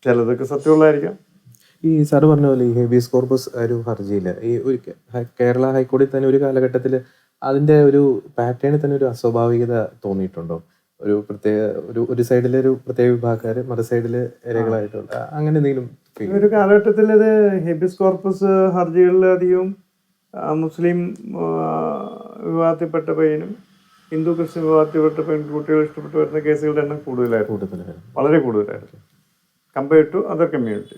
ചിലതൊക്കെ സത്യമുള്ളതായിരിക്കാം. ഈ സാറ് പറഞ്ഞ പോലെ ഈ ഹേബിയസ് കോർപ്പസ് ഒരു ഹർജിയിൽ ഈ ഒരു കേരള ഹൈക്കോടതി തന്നെ ഒരു കാലഘട്ടത്തിൽ അതിൻ്റെ ഒരു പാറ്റേണിൽ തന്നെ ഒരു അസ്വാഭാവികത തോന്നിയിട്ടുണ്ടോ? ഒരു പ്രത്യേക ഒരു സൈഡിൽ ഒരു പ്രത്യേക വിഭാഗക്കാർ, മറു സൈഡിൽ ഇരകളായിട്ടുള്ള അങ്ങനെ എന്തെങ്കിലും? ഒരു കാലഘട്ടത്തിൽ ഇത് ഹേബിയസ് കോർപ്പസ് ഹർജികളിൽ അധികവും മുസ്ലിം വിഭാഗത്തിൽപ്പെട്ട പയ്യനും ഹിന്ദു ക്രിസ്ത്യൻ വിഭാഗത്തിൽപ്പെട്ട പെൺകുട്ടികൾ ഇഷ്ടപ്പെട്ട് വരുന്ന കേസുകളുടെ എണ്ണം കൂടുതലായിരുന്നു, വളരെ കൂടുതലായിരുന്നു കമ്പയർഡ് ടു അതർ കമ്മ്യൂണിറ്റി.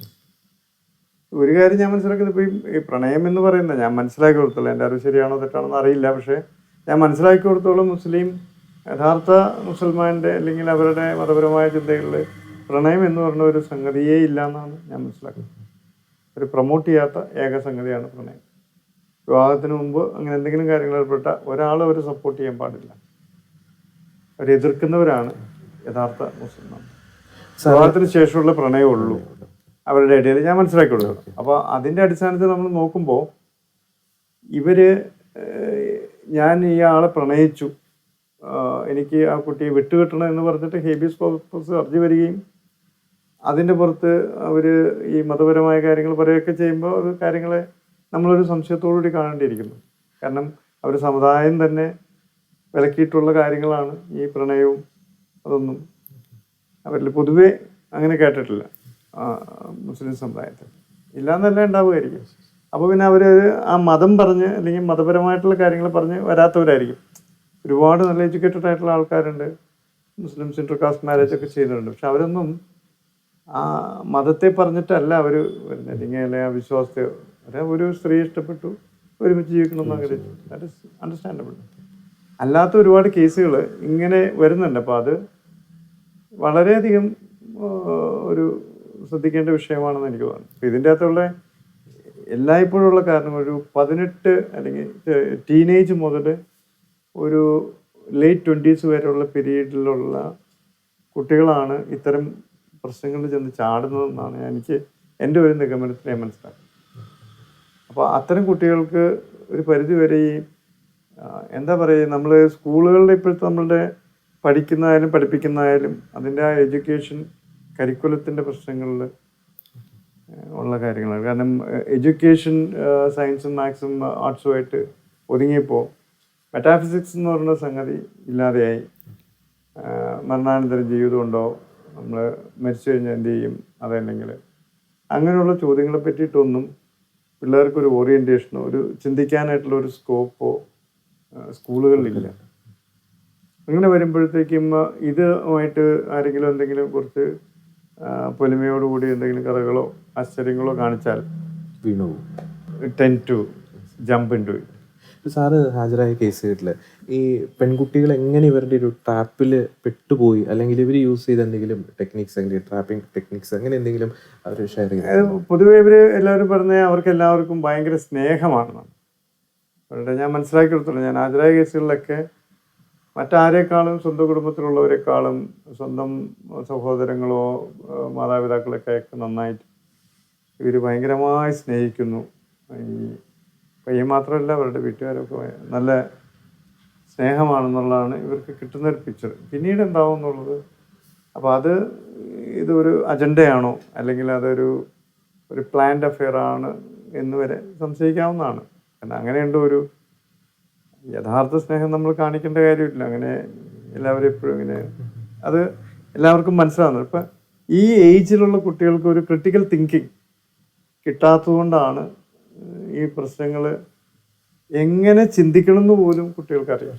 ഒരു കാര്യം ഞാൻ മനസ്സിലാക്കുന്നത്, ഇപ്പോൾ ഈ പ്രണയം എന്ന് പറയുന്നത് ഞാൻ മനസ്സിലാക്കി കൊടുത്തോളാം, എൻ്റെ അറിവ് ശരിയാണോ തെറ്റാണോ എന്ന് അറിയില്ല, പക്ഷേ ഞാൻ മനസ്സിലാക്കി കൊടുത്തോളം മുസ്ലിം യഥാർത്ഥ മുസൽമാൻ്റെ അല്ലെങ്കിൽ അവരുടെ മതപരമായ ചിന്തകളിൽ പ്രണയം എന്ന് പറഞ്ഞ ഒരു സംഗതിയേ ഇല്ല എന്നാണ് ഞാൻ മനസ്സിലാക്കുന്നത്. ഒരു പ്രൊമോട്ട് ചെയ്യാത്ത ഏക സംഗതിയാണ് പ്രണയം. വിവാഹത്തിന് മുമ്പ് അങ്ങനെ എന്തെങ്കിലും കാര്യങ്ങൾ ഏർപ്പെട്ട ഒരാൾ അവർ സപ്പോർട്ട് ചെയ്യാൻ പാടില്ല. അവർ എതിർക്കുന്നവരാണ് യഥാർത്ഥ മുസൽമാൻ. വിവാഹത്തിന് ശേഷമുള്ള പ്രണയമേ ഉള്ളൂ അവരുടെ ഇടയിൽ, ഞാൻ മനസ്സിലാക്കി കൊടുക്കുക. അപ്പോൾ അതിൻ്റെ അടിസ്ഥാനത്തിൽ നമ്മൾ നോക്കുമ്പോൾ ഞാൻ ഈ ആളെ പ്രണയിച്ചു, എനിക്ക് ആ കുട്ടിയെ വിട്ടുകിട്ടണം എന്ന് പറഞ്ഞിട്ട് ഹേബിയസ് കോർപ്പസ് ഹർജി വരികയും അതിൻ്റെ പുറത്ത് അവർ ഈ മതപരമായ കാര്യങ്ങൾ പറയുകയൊക്കെ ചെയ്യുമ്പോൾ അത് കാര്യങ്ങളെ നമ്മളൊരു സംശയത്തോടുകൂടി കാണേണ്ടിയിരിക്കുന്നു. കാരണം അവർ സമുദായം തന്നെ വിലക്കിയിട്ടുള്ള കാര്യങ്ങളാണ് ഈ പ്രണയവും. അതൊന്നും അവരിൽ പൊതുവെ അങ്ങനെ കേട്ടിട്ടില്ല മുസ്ലിം സമുദായത്തിൽ. ഇല്ലയെന്നല്ല ഉണ്ടാവുമായിരിക്കും. അപ്പോൾ പിന്നെ അവർ ആ മതം പറഞ്ഞ് അല്ലെങ്കിൽ മതപരമായിട്ടുള്ള കാര്യങ്ങൾ പറഞ്ഞ് വരാത്തവരായിരിക്കും. ഒരുപാട് നല്ല എഡ്യൂക്കേറ്റഡ് ആയിട്ടുള്ള ആൾക്കാരുണ്ട്, മുസ്ലിംസ് ഇന്റർകാസ്റ്റ് മാരേജ് ഒക്കെ ചെയ്യുന്നുണ്ട്. പക്ഷെ അവരൊന്നും ആ മതത്തെ പറഞ്ഞിട്ടല്ല അവർ വരുന്നത്, അല്ലെങ്കിൽ ആ വിശ്വാസത്തെ. ഒരു സ്ത്രീ ഇഷ്ടപ്പെട്ടു, ഒരുമിച്ച് ജീവിക്കണം എന്ന് ആഗ്രഹിച്ചു, ദാറ്റ് ഇസ് അണ്ടർസ്റ്റാൻഡബിൾ. അല്ലാത്ത ഒരുപാട് കേസുകൾ ഇങ്ങനെ വരുന്നുണ്ട്. അപ്പോൾ അത് വളരെയധികം ഒരു ശ്രദ്ധിക്കേണ്ട വിഷയമാണെന്ന് എനിക്ക് തോന്നുന്നു. അപ്പോൾ ഇതിൻ്റെ അകത്തുള്ള എല്ലായ്പ്പോഴുള്ള കാരണം ഒരു 18 അല്ലെങ്കിൽ ടീനേജ് മുതൽ ഒരു ലേറ്റ് 20s വരെയുള്ള പീരീഡിലുള്ള കുട്ടികളാണ് ഇത്തരം പ്രശ്നങ്ങളിൽ ചെന്ന് ചാടുന്നതെന്നാണ് എനിക്ക് എൻ്റെ ഒരു നിഗമനത്തിൽ ഞാൻ മനസ്സിലാക്കുന്നത്. അപ്പോൾ അത്തരം കുട്ടികൾക്ക് ഒരു പരിധി വരെ ഈ എന്താ പറയുക, നമ്മൾ സ്കൂളുകളുടെ ഇപ്പോഴത്തെ നമ്മളുടെ പഠിക്കുന്നതായാലും പഠിപ്പിക്കുന്നതായാലും അതിൻ്റെ ആ എഡ്യൂക്കേഷൻ കരിക്കുലത്തിൻ്റെ പ്രശ്നങ്ങളിൽ ഉള്ള കാര്യങ്ങളാണ്. കാരണം എഡ്യൂക്കേഷൻ സയൻസും മാത്സും ആർട്സുമായിട്ട് ഒതുങ്ങിയപ്പോൾ മെറ്റാഫിസിക്സ് എന്ന് പറയുന്ന സംഗതി ഇല്ലാതെയായി. മരണാനന്തരം ജീവിതമുണ്ടോ, നമ്മൾ മരിച്ചു കഴിഞ്ഞാൽ എന്ത് ചെയ്യും, അതല്ലെങ്കിൽ അങ്ങനെയുള്ള ചോദ്യങ്ങളെ പറ്റിയിട്ടൊന്നും പിള്ളേർക്കൊരു ഓറിയൻറ്റേഷനോ ഒരു ചിന്തിക്കാനായിട്ടുള്ള ഒരു സ്കോപ്പോ സ്കൂളുകളിലില്ല. അങ്ങനെ വരുമ്പോഴത്തേക്കും ഇതുമായിട്ട് ആരെങ്കിലും എന്തെങ്കിലും കുറച്ച് പൊലിമയോടുകൂടി എന്തെങ്കിലും കഥകളോ ആശ്ചര്യങ്ങളോ കാണിച്ചാൽ വീണു tend to jump into it. Sir ഹാജരായ കേസുകളിൽ ഈ പെൺകുട്ടികൾ എങ്ങനെ ഇവരുടെ ഒരു ട്രാപ്പിൽ പെട്ടുപോയി, അല്ലെങ്കിൽ ഇവർ യൂസ് ചെയ്ത എന്തെങ്കിലും ടെക്നിക്സ്, അല്ലെങ്കിൽ ട്രാപ്പിംഗ് ടെക്നിക്സ് അങ്ങനെ എന്തെങ്കിലും അവർ ഷെയർ ചെയ്ത്? പൊതുവെ ഇവർ എല്ലാവരും പറഞ്ഞ അവർക്ക് എല്ലാവർക്കും ഭയങ്കര സ്നേഹമാണെന്നാണ് അവരുടെ. ഞാൻ മനസ്സിലാക്കിയെടുത്തോളൂ, ഞാൻ ഹാജരായ കേസുകളിലൊക്കെ മറ്റാരേക്കാളും സ്വന്തം കുടുംബത്തിലുള്ളവരെക്കാളും സ്വന്തം സഹോദരങ്ങളോ മാതാപിതാക്കളൊക്കെ നന്നായിട്ട് ഇവർ ഭയങ്കരമായി സ്നേഹിക്കുന്നു. ഈ പയ്യൻ മാത്രമല്ല, അവരുടെ വീട്ടുകാരൊക്കെ നല്ല സ്നേഹമാണെന്നുള്ളതാണ് ഇവർക്ക് കിട്ടുന്നൊരു പിക്ചർ. പിന്നീട് എന്താവും എന്നുള്ളത് അപ്പോൾ ഇതൊരു അജണ്ടയാണോ അല്ലെങ്കിൽ ഒരു പ്ലാൻഡ് അഫെയർ ആണ് എന്ന് വരെ സംശയിക്കാവുന്നതാണ്. കാരണം അങ്ങനെയുണ്ട് ഒരു യഥാർത്ഥ സ്നേഹം നമ്മൾ കാണിക്കേണ്ട കാര്യമില്ല. അങ്ങനെ എല്ലാവരും എപ്പോഴും ഇങ്ങനെ അത് എല്ലാവർക്കും മനസ്സിലാവുന്നത്. ഇപ്പം ഈ ഏജിലുള്ള കുട്ടികൾക്ക് ഒരു ക്രിട്ടിക്കൽ തിങ്കിങ് കിട്ടാത്തതുകൊണ്ടാണ് ഈ പ്രശ്നങ്ങൾ എങ്ങനെ ചിന്തിക്കണം എന്ന് പോലും കുട്ടികൾക്കറിയാം.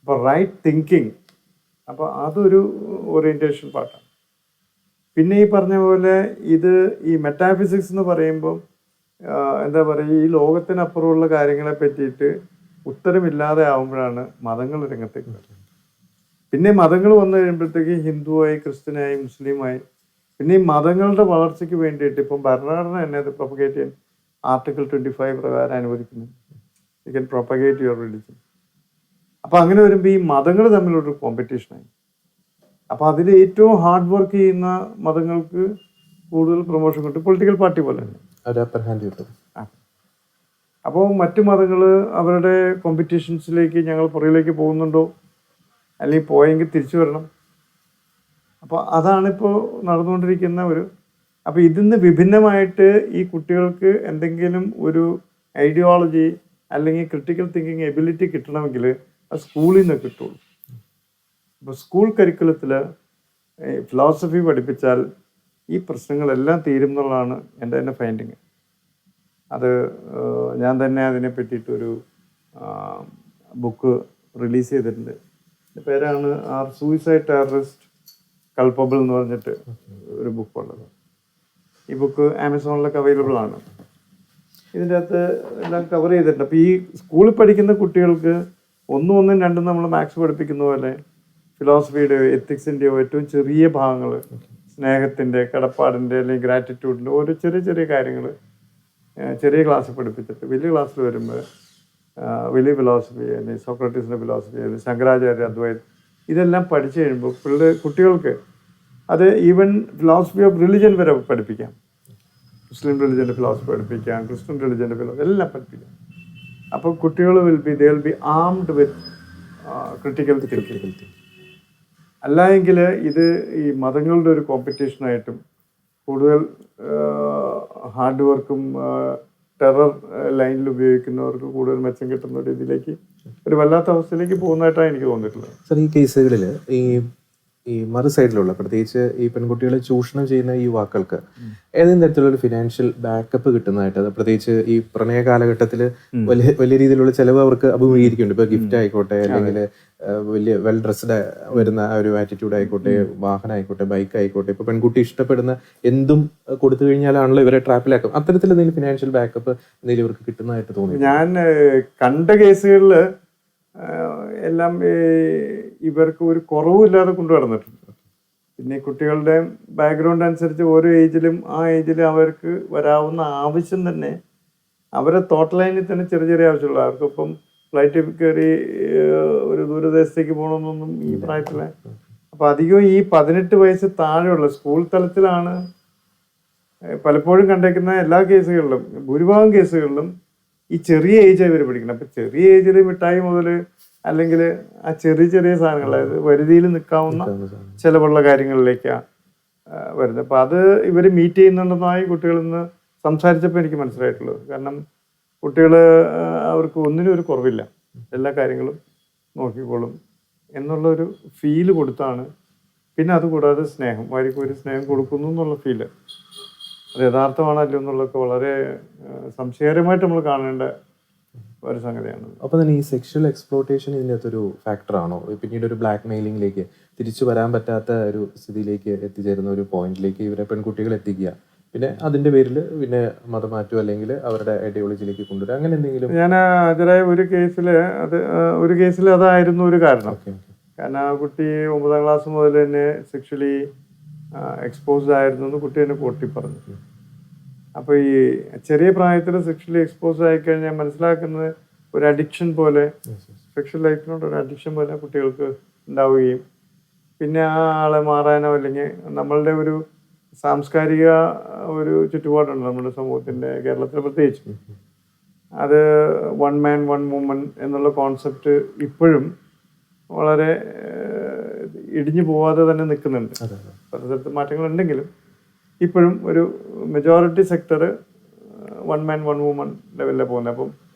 അപ്പോൾ റൈറ്റ് തിങ്കിങ്, അപ്പോൾ അതൊരു ഓറിയൻറ്റേഷൻ പാർട്ടാണ്. പിന്നെ ഈ പറഞ്ഞ പോലെ ഈ മെറ്റാഫിസിക്സ് എന്ന് പറയുമ്പം എന്താ പറയുക, ഈ ലോകത്തിനപ്പുറമുള്ള കാര്യങ്ങളെ പറ്റിയിട്ട് ഉത്തരമില്ലാതെ ആവുമ്പോഴാണ് മതങ്ങൾ രംഗത്തേക്ക് വരുന്നത്. പിന്നെ മതങ്ങൾ വന്നു കഴിയുമ്പോഴത്തേക്ക് ഹിന്ദുവായി, ക്രിസ്ത്യനായി, മുസ്ലിമായി, പിന്നെ ഈ മതങ്ങളുടെ വളർച്ചയ്ക്ക് വേണ്ടിയിട്ട് ഇപ്പം ഭരണഘടന തന്നെ അത് പ്രൊപ്പഗേറ്റ് ചെയ്യാൻ ആർട്ടിക്കിൾ 25 പ്രകാരം അനുവദിക്കുന്നു. You can propagate your religion. അപ്പോൾ അങ്ങനെ വരുമ്പോൾ ഈ മതങ്ങൾ തമ്മിലൊരു കോമ്പറ്റീഷനായി. അപ്പോൾ അതിൽ ഏറ്റവും ഹാർഡ് വർക്ക് ചെയ്യുന്ന മതങ്ങൾക്ക് കൂടുതൽ പ്രൊമോഷൻ കിട്ടും. പൊളിറ്റിക്കൽ പാർട്ടി പോലെ തന്നെ അപ്പോൾ മറ്റു മതങ്ങൾ അവരുടെ കോമ്പറ്റീഷൻസിലേക്ക് ഞങ്ങൾ പുറകിലേക്ക് പോകുന്നുണ്ടോ, അല്ലെങ്കിൽ പോയെങ്കിൽ തിരിച്ചു വരണം. അപ്പോൾ അതാണിപ്പോൾ നടന്നുകൊണ്ടിരിക്കുന്ന അപ്പോൾ ഇതിന്ന് വിഭിന്നമായിട്ട് ഈ കുട്ടികൾക്ക് എന്തെങ്കിലും ഒരു ഐഡിയോളജി അല്ലെങ്കിൽ ക്രിട്ടിക്കൽ തിങ്കിങ് എബിലിറ്റി കിട്ടണമെങ്കിൽ അത് സ്കൂളിൽ നിന്ന് കിട്ടുള്ളൂ. അപ്പോൾ സ്കൂൾ കരിക്കുലത്തിൽ ഫിലോസഫി പഠിപ്പിച്ചാൽ ഈ പ്രശ്നങ്ങളെല്ലാം തീരും എന്നുള്ളതാണ് എൻ്റെ തന്നെ ഫൈൻഡിങ്. അത് ഞാൻ തന്നെ അതിനെ പറ്റിയിട്ടൊരു ബുക്ക് റിലീസ് ചെയ്തിട്ടുണ്ട്. എൻ്റെ പേരാണ് സൂയിസൈഡ് ടെററിസ്റ്റ് കൾപ്പബിൾ എന്ന് പറഞ്ഞിട്ട് ഒരു ബുക്കുള്ളത്. ഈ ബുക്ക് ആമസോണിലൊക്കെ അവൈലബിൾ ആണ്. ഇതിൻ്റെ അകത്ത് എല്ലാം കവർ ചെയ്തിട്ടുണ്ട്. അപ്പോൾ ഈ സ്കൂളിൽ പഠിക്കുന്ന കുട്ടികൾക്ക് ഒന്നും രണ്ടും നമ്മൾ മാത്സ് പഠിപ്പിക്കുന്ന പോലെ ഫിലോസഫിയുടെ എത്തിക്സിൻ്റെയോ ഏറ്റവും ചെറിയ ഭാഗങ്ങൾ, സ്നേഹത്തിൻ്റെ, കടപ്പാടിൻ്റെ അല്ലെങ്കിൽ ഗ്രാറ്റിറ്റ്യൂഡിൻ്റെ ഓരോ ചെറിയ കാര്യങ്ങൾ ചെറിയ ക്ലാസ്സിൽ പഠിപ്പിച്ചിട്ട് വലിയ ക്ലാസ്സിൽ വരുമ്പോൾ വലിയ ഫിലോസഫി അല്ലെങ്കിൽ സോക്രട്ടീസിൻ്റെ ഫിലോസഫി അല്ലെങ്കിൽ ശങ്കരാചാര്യ അദ്വൈത് ഇതെല്ലാം പഠിച്ചു കഴിയുമ്പോൾ കുട്ടികൾക്ക് അത് ഈവൻ ഫിലോസഫി ഓഫ് റിലിജൻ വരെ പഠിപ്പിക്കാം. മുസ്ലിം റിലിജൻ്റെ ഫിലോസഫി പഠിപ്പിക്കാം, ക്രിസ്ത്യൻ റിലിജൻ്റെ ഫിലോസഫി എല്ലാം പഠിപ്പിക്കാം. അപ്പോൾ കുട്ടികൾ they will be armed with critical thinking. അല്ല എങ്കിൽ ഈ മതങ്ങളുടെ ഒരു കോമ്പറ്റീഷനായിട്ടും കൂടുതൽ ഹാർഡ് വർക്കും ടെറർ ലൈനിൽ ഉപയോഗിക്കുന്നവർക്ക് കൂടുതൽ മെച്ചം കിട്ടുന്ന രീതിയിലേക്ക് ഒരു വല്ലാത്ത അവസ്ഥയിലേക്ക് പോകുന്നതായിട്ടാണ് എനിക്ക് തോന്നിയിട്ടുള്ളത്. സർ, ഈ കേസുകളിൽ ഈ മറു സൈഡിലുള്ള പ്രത്യേകിച്ച് ഈ പെൺകുട്ടികളെ ചൂഷണം ചെയ്യുന്ന ഈ യുവാക്കൾക്ക് ഏതെങ്കിലും തരത്തിലുള്ള ഫിനാൻഷ്യൽ ബാക്കപ്പ് കിട്ടുന്നതായിട്ട്, അത് പ്രത്യേകിച്ച് ഈ പ്രണയ കാലഘട്ടത്തിൽ വലിയ രീതിയിലുള്ള ചെലവ് അവർക്ക് അഭിമുഖീകരിക്കുന്നുണ്ട്. ഇപ്പൊ ഗിഫ്റ്റ് ആയിക്കോട്ടെ, അല്ലെങ്കിൽ വലിയ വെൽ ഡ്രസ്ഡ് വരുന്ന ഒരു ആറ്റിറ്റ്യൂഡ് ആയിക്കോട്ടെ, വാഹനം ആയിക്കോട്ടെ, ബൈക്ക് ആയിക്കോട്ടെ, ഇപ്പൊ പെൺകുട്ടി ഇഷ്ടപ്പെടുന്ന എന്തും കൊടുത്തു കഴിഞ്ഞാലാണല്ലോ ഇവരെ ട്രാപ്പിലാക്കും. അത്തരത്തിൽ എന്തെങ്കിലും ഫിനാൻഷ്യൽ ബാക്കപ്പ് എന്തെങ്കിലും ഇവർക്ക് കിട്ടുന്നതായിട്ട് തോന്നി? ഞാൻ കണ്ട കേസുകളിൽ എല്ലാം ഇവർക്ക് ഒരു കുറവുമില്ലാതെ കൊണ്ടുവന്നിട്ടുണ്ട്. പിന്നെ കുട്ടികളുടെ ബാക്ക്ഗ്രൗണ്ട് അനുസരിച്ച് ഓരോ ഏജിലും അവർക്ക് വരാവുന്ന ആവശ്യം തന്നെ അവരെ തോട്ട് ലൈനിൽ തന്നെ ചെറിയ ആവശ്യമുള്ളൂ. അവർക്കിപ്പം ഫ്ലൈറ്റിൽ കയറി ഒരു ദൂരദേശത്തേക്ക് പോകണമെന്നൊന്നും ഈ പ്രായത്തിലെ. അപ്പം അധികം ഈ 18 വയസ്സ് താഴെയുള്ള സ്കൂൾ തലത്തിലാണ് പലപ്പോഴും കണ്ടേക്കുന്ന എല്ലാ കേസുകളിലും, ഭൂരിഭാഗം കേസുകളിലും ഈ ചെറിയ ഏജായി ഇവർ പഠിക്കണം. അപ്പം ചെറിയ ഏജിൽ മിഠായി മുതൽ അല്ലെങ്കിൽ ആ ചെറിയ സാധനങ്ങൾ, അതായത് വരുതിയിൽ നിൽക്കാവുന്ന ചിലവുള്ള കാര്യങ്ങളിലേക്കാണ് വരുന്നത്. അപ്പം അത് ഇവർ മീറ്റ് ചെയ്യുന്നുണ്ടെന്നായി കുട്ടികളിൽ നിന്ന് സംസാരിച്ചപ്പോൾ എനിക്ക് മനസ്സിലായിട്ടുള്ളത്. കാരണം കുട്ടികൾ അവർക്ക് ഒന്നിനും ഒരു കുറവില്ല, എല്ലാ കാര്യങ്ങളും നോക്കിക്കോളും എന്നുള്ളൊരു ഫീല് കൊടുത്താണ്. പിന്നെ അതുകൂടാതെ സ്നേഹം, വാരിക്കോരി സ്നേഹം കൊടുക്കുന്നു എന്നുള്ള ഫീല്, അത് യഥാർത്ഥമാണല്ലോ എന്നുള്ളതൊക്കെ വളരെ സംശയകരമായിട്ട് നമ്മൾ കാണേണ്ട ഒരു സംഗതിയാണ്. അപ്പോൾ തന്നെ ഈ സെക്ഷൽ എക്സ്പ്ലോട്ടേഷൻ ഇതിനകത്തൊരു ഫാക്ടറാണോ? പിന്നീട് ഒരു ബ്ലാക്ക് മെയിലിംഗിലേക്ക് തിരിച്ചു വരാൻ പറ്റാത്ത ഒരു സ്ഥിതിയിലേക്ക് എത്തിച്ചേരുന്ന ഒരു പോയിന്റിലേക്ക് ഇവരെ പെൺകുട്ടികൾ എത്തിക്കുക, പിന്നെ അതിന്റെ പേരിൽ പിന്നെ മതമാറ്റം അല്ലെങ്കിൽ അവരുടെ ഐഡിയോളജിയിലേക്ക് കൊണ്ടുവരിക, അങ്ങനെ എന്തെങ്കിലും? ഞാൻ ഹാജരായ ഒരു കേസിൽ അതായിരുന്നു ഒരു കാരണം. കാരണം ആ കുട്ടി 9ാം ക്ലാസ് മുതൽ തന്നെ സെക്ഷലി എക്സ്പോസ്ഡ് ആയിരുന്നു എന്ന് കുട്ടി എന്നെ കൂട്ടി പറഞ്ഞു. അപ്പോൾ ഈ ചെറിയ പ്രായത്തിൽ സെക്ഷലി എക്സ്പോസ്ഡ് ആയിക്കഴിഞ്ഞാൽ മനസ്സിലാക്കുന്നത് ഒരു അഡിക്ഷൻ പോലെ, സെക്ഷൽ ലൈഫിനോട് ഒരു അഡിക്ഷൻ പോലെ കുട്ടികൾക്ക് ഉണ്ടാവുകയും പിന്നെ ആ ആളെ മാറാനോ അല്ലെങ്കിൽ നമ്മളുടെ ഒരു സാംസ്കാരിക ഒരു ചുറ്റുപാടുണ്ട് നമ്മുടെ സമൂഹത്തിൻ്റെ, കേരളത്തിൽ പ്രത്യേകിച്ച്. അത് വൺ മാൻ വൺ വുമൺ എന്നുള്ള കോൺസെപ്റ്റ് ഇപ്പോഴും വളരെ ഇടിഞ്ഞു പോവാതെ തന്നെ നിൽക്കുന്നുണ്ട്. പല സ്ഥലത്ത് മാറ്റങ്ങളുണ്ടെങ്കിലും ഇപ്പോഴും ഒരു majority sector one man one woman ലെവലിലാണ് പോകുന്നത്. അപ്പം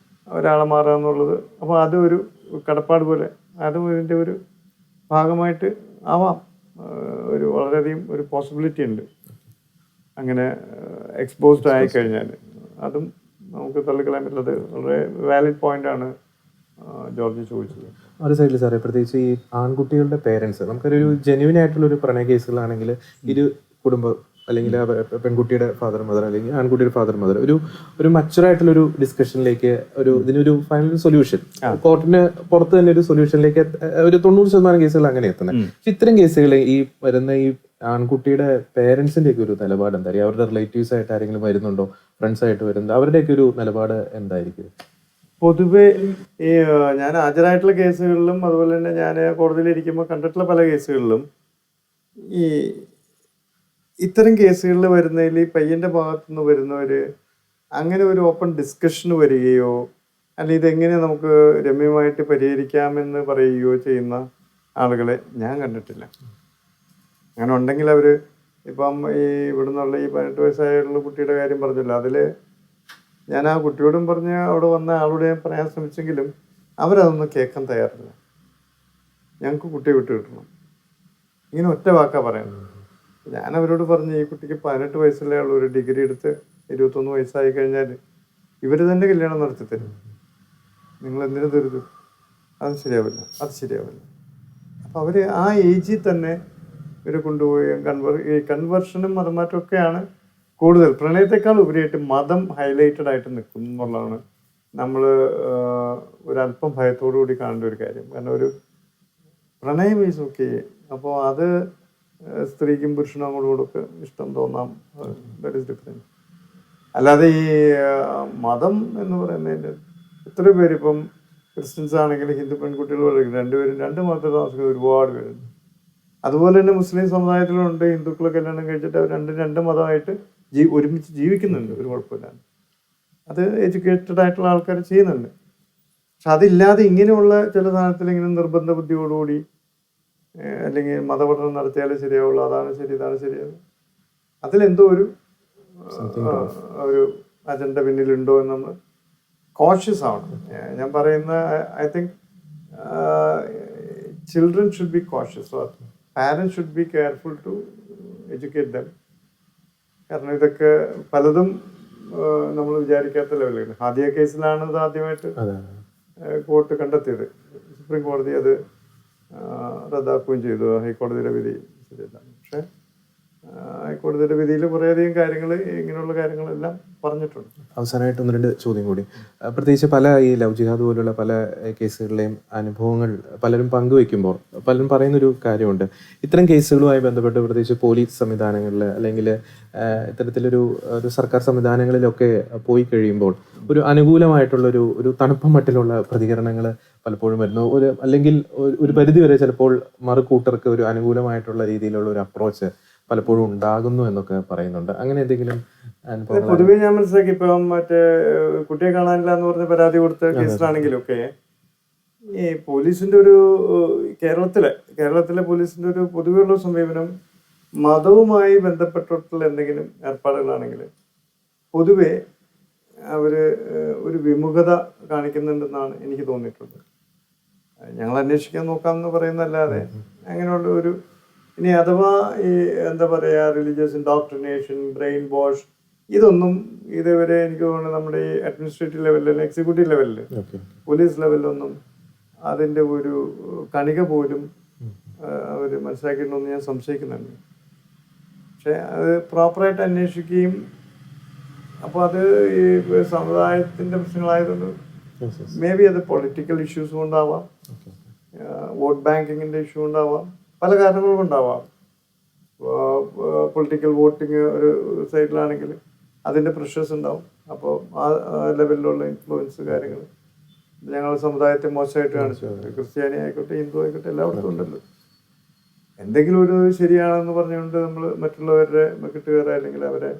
ഒരാളെ മാറുക എന്നുള്ളത്, അപ്പോൾ അത് ഒരു കടപ്പാട് പോലെ അതും ഇതിൻ്റെ ഒരു ഭാഗമായിട്ട് ആവാം. ഒരു വളരെയധികം ഒരു പോസിബിലിറ്റി ഉണ്ട് അങ്ങനെ എക്സ്പോസ്ഡ് ആയിക്കഴിഞ്ഞാൽ. അതും നമുക്ക് തള്ളിക്കളയാൻ പറ്റുന്നത് വളരെ വാലിഡ് പോയിന്റാണ് ജോർജ് ചോദിച്ചത്. ഒരു സൈഡിൽ സാറേ, പ്രത്യേകിച്ച് ഈ ആൺകുട്ടികളുടെ പേരൻസ്, നമുക്കൊരു ജെന്യൂൻ ആയിട്ടുള്ള ഒരു പ്രണയ കേസുകളാണെങ്കിൽ ഇരു കുടുംബം അല്ലെങ്കിൽ പെൺകുട്ടിയുടെ ഫാദർ മദർ അല്ലെങ്കിൽ ആൺകുട്ടിയുടെ ഫാദർ മദർ ഒരു മച്ചുറായിട്ടുള്ളൊരു ഡിസ്കഷനിലേക്ക് ഇതിനൊരു ഫൈനൽ സൊല്യൂഷൻ, കോർട്ടിന് പുറത്ത് തന്നെ ഒരു സൊല്യൂഷനിലേക്ക് ഒരു 90% കേസുകൾ അങ്ങനെ എത്തുന്നത്. പക്ഷെ ഇത്തരം കേസുകൾ ഈ വരുന്ന ഈ ആൺകുട്ടിയുടെ പേരൻസിന്റെ ഒക്കെ ഒരു നിലപാട് എന്തായിരിക്കും? അവരുടെ റിലേറ്റീവ്സ് ആയിട്ട് ആരെങ്കിലും വരുന്നുണ്ടോ, ഫ്രണ്ട്സ് ആയിട്ട് വരുന്നുണ്ടോ, അവരുടെയൊക്കെ ഒരു നിലപാട് എന്തായിരിക്കും? പൊതുവെ ഈ ഞാൻ ഹാജരായിട്ടുള്ള കേസുകളിലും അതുപോലെ തന്നെ ഞാൻ കോടതിയിലിരിക്കുമ്പോൾ കണ്ടിട്ടുള്ള പല കേസുകളിലും ഈ ഇത്തരം കേസുകളിൽ വരുന്നതിൽ ഈ പയ്യൻ്റെ ഭാഗത്തുനിന്ന് വരുന്നവർ അങ്ങനെ ഒരു ഓപ്പൺ ഡിസ്കഷന് വരികയോ അല്ലെങ്കിൽ ഇതെങ്ങനെ നമുക്ക് രമ്യമായിട്ട് പരിഹരിക്കാമെന്ന് പറയുകയോ ചെയ്യുന്ന ആളുകളെ ഞാൻ കണ്ടിട്ടില്ല. അങ്ങനെ ഉണ്ടെങ്കിൽ അവർ ഇപ്പം ഈ ഇവിടുന്നുള്ള ഈ 18 വയസ്സായുള്ള കുട്ടിയുടെ കാര്യം പറഞ്ഞല്ലോ, അതിൽ ഞാൻ ആ കുട്ടിയോടും പറഞ്ഞ് അവിടെ വന്ന ആളോട് ഞാൻ പറയാൻ ശ്രമിച്ചെങ്കിലും അവരതൊന്നും കേൾക്കാൻ തയ്യാറില്ല. ഞങ്ങൾക്ക് കുട്ടിയെ വിട്ടു കിട്ടണം, ഇങ്ങനെ ഒറ്റ വാക്കാ പറയുന്നത്. ഞാൻ അവരോട് പറഞ്ഞ് ഈ കുട്ടിക്ക് 18 വയസ്സുള്ള ആൾ ഒരു ഡിഗ്രി എടുത്ത് 21 വയസ്സായി കഴിഞ്ഞാൽ ഇവർ തന്നെ കല്യാണം നടത്തി തരും. നിങ്ങൾ എന്തിനു തരുത്? അത് ശരിയാവില്ല. അപ്പം അവർ ആ ഏജിൽ തന്നെ ഇവർ കൊണ്ടുപോയി ഈ കൺവേർഷനും മതമാറ്റമൊക്കെയാണ് കൂടുതൽ, പ്രണയത്തെക്കാൾ ഉപരിയായിട്ട് മതം ഹൈലൈറ്റഡ് ആയിട്ട് നിൽക്കുന്നു എന്നുള്ളതാണ് നമ്മൾ ഒരല്പം ഭയത്തോടു കൂടി കാണേണ്ട ഒരു കാര്യം. കാരണം ഒരു പ്രണയം ഈസ് ഓക്കെ, അപ്പോൾ അത് സ്ത്രീക്കും പുരുഷനും അങ്ങോട്ടും ഇഷ്ടം തോന്നാം, ദാറ്റ് ഈസ് ഡിഫറെൻറ്റ്. അല്ലാതെ ഈ മതം എന്ന് പറയുന്നതിൻ്റെ എത്രയോ പേര് ഇപ്പം ക്രിസ്ത്യൻസ് ആണെങ്കിൽ ഹിന്ദു പെൺകുട്ടികൾ രണ്ടുപേരും രണ്ട് മതത്തിൽ താമസിക്കുന്ന ഒരുപാട് പേരുണ്ട്. അതുപോലെ തന്നെ മുസ്ലിം സമുദായത്തിലുണ്ട് ഹിന്ദുക്കൾ കല്യാണം കഴിച്ചിട്ട് അവർ രണ്ട് മതമായിട്ട് ഒരുമിച്ച് ജീവിക്കുന്നുണ്ട്, ഒരു കുഴപ്പമില്ല. അത് എഡ്യൂക്കേറ്റഡ് ആയിട്ടുള്ള ആൾക്കാർ ചെയ്യുന്നുണ്ട്. പക്ഷെ അതില്ലാതെ ഇങ്ങനെയുള്ള ചില സാധനത്തിൽ ഇങ്ങനെ നിർബന്ധ ബുദ്ധിയോടുകൂടി അല്ലെങ്കിൽ മതപഠനം നടത്തിയാലേ ശരിയാവുള്ളൂ, അതാണ് ശരി ഇതാണ് ശരിയാവുള്ളൂ, അതിലെന്തോ ഒരു അജണ്ട പിന്നിലുണ്ടോ എന്ന് നമ്മൾ കോഷ്യസ് ആവണം. ഞാൻ പറയുന്ന I think children should be cautious, or parents should be careful to educate them. കാരണം ഇതൊക്കെ പലതും നമ്മൾ വിചാരിക്കാത്ത ലെവലിലാണ്. ഹാദിയ കേസിലാണ് ഇത് ആദ്യമായിട്ട് കോർട്ട് കണ്ടെത്തിയത്. സുപ്രീം കോടതി അത് റദ്ദാക്കുകയും ചെയ്തു. ഹൈക്കോടതിയുടെ വിധി ശരിയല്ല. പക്ഷേ ഹൈക്കോടതിയുടെ വിധിയിൽ കുറേയധികം കാര്യങ്ങൾ ഇങ്ങനെയുള്ള കാര്യങ്ങളെല്ലാം പറഞ്ഞിട്ടുണ്ട്. അവസാനമായിട്ട് 1-2 ചോദ്യം കൂടി. പ്രത്യേകിച്ച് പല ഈ ലവ് ജിഹാദ് പോലുള്ള പല കേസുകളിലെയും അനുഭവങ്ങൾ പലരും പങ്കുവെക്കുമ്പോൾ പലരും പറയുന്നൊരു കാര്യമുണ്ട്, ഇത്തരം കേസുകളുമായി ബന്ധപ്പെട്ട് പ്രത്യേകിച്ച് പോലീസ് സംവിധാനങ്ങളിൽ അല്ലെങ്കിൽ ഇത്തരത്തിലൊരു സർക്കാർ സംവിധാനങ്ങളിലൊക്കെ പോയി കഴിയുമ്പോൾ ഒരു അനുകൂലമായിട്ടുള്ളൊരു തണുപ്പം മട്ടിലുള്ള പ്രതികരണങ്ങൾ പലപ്പോഴും വരുന്നു. അല്ലെങ്കിൽ ഒരു പരിധിവരെ ചിലപ്പോൾ മറുകൂട്ടർക്ക് ഒരു അനുകൂലമായിട്ടുള്ള രീതിയിലുള്ള ഒരു അപ്രോച്ച് പലപ്പോഴും ഉണ്ടാകുന്നു എന്നൊക്കെ പറയുന്നുണ്ട്. അങ്ങനെ എന്തെങ്കിലും പൊതുവെ ഞാൻ മനസ്സിലാക്കി, ഇപ്പം മറ്റേ കുട്ടിയെ കാണാനില്ല എന്ന് പറഞ്ഞ പരാതി കൊടുത്ത കേസിലാണെങ്കിലൊക്കെ ഈ പോലീസിന്റെ ഒരു കേരളത്തിലെ പോലീസിന്റെ ഒരു പൊതുവെയുള്ള സമീപനം മതവുമായി ബന്ധപ്പെട്ടിട്ടുള്ള എന്തെങ്കിലും ഏർപ്പാടുകളാണെങ്കിൽ പൊതുവെ അവര് ഒരു വിമുഖത കാണിക്കുന്നുണ്ടെന്നാണ് എനിക്ക് തോന്നിയിട്ടുള്ളത്. ഞങ്ങൾ അന്വേഷിക്കാൻ നോക്കാമെന്ന് പറയുന്നതല്ലാതെ അങ്ങനെയുള്ള ഒരു, ഇനി അഥവാ ഈ എന്താ പറയുക റിലീജിയസ് ഇൻഡോക്ട്രിനേഷൻ, ബ്രെയിൻ വാഷ്, ഇതൊന്നും ഇതേവരെ എനിക്ക് തോന്നുന്നു നമ്മുടെ ഈ അഡ്മിനിസ്ട്രേറ്റീവ് ലെവലിൽ, എക്സിക്യൂട്ടീവ് ലെവലിൽ, പോലീസ് ലെവലിലൊന്നും അതിൻ്റെ ഒരു കണിക പോലും അവർ മനസ്സിലാക്കിയിട്ടുണ്ടെന്ന് ഞാൻ സംശയിക്കുന്നുണ്ട്. പക്ഷെ അത് പ്രോപ്പറായിട്ട് അന്വേഷിക്കുകയും, അപ്പോൾ അത് ഈ സമുദായത്തിൻ്റെ പ്രശ്നങ്ങളായതുകൊണ്ട് മേ ബി അത് പൊളിറ്റിക്കൽ ഇഷ്യൂസ് കൊണ്ടാവാം, വോട്ട് ബാങ്കിങ്ങിൻ്റെ ഇഷ്യൂ കൊണ്ടാവാം, പല കാരണങ്ങൾ കൊണ്ടാവാം. പൊളിറ്റിക്കൽ വോട്ടിങ് ഒരു സൈഡിലാണെങ്കിൽ അതിൻ്റെ പ്രഷേഴ്സ് ഉണ്ടാവും. അപ്പോൾ ആ ലെവലിലുള്ള ഇൻഫ്ലുവൻസ് കാര്യങ്ങൾ ഞങ്ങളുടെ സമുദായത്തെ മോശമായിട്ട് കാണിച്ചു. ക്രിസ്ത്യാനി ആയിക്കോട്ടെ ഹിന്ദു ആയിക്കോട്ടെ എല്ലായിടത്തും ഉണ്ടല്ലോ. എന്തെങ്കിലും ഒരു ശരിയാണെന്ന് പറഞ്ഞുകൊണ്ട് നമ്മൾ മറ്റുള്ളവരുടെ കെട്ടുകയറുക അല്ലെങ്കിൽ അവരെ,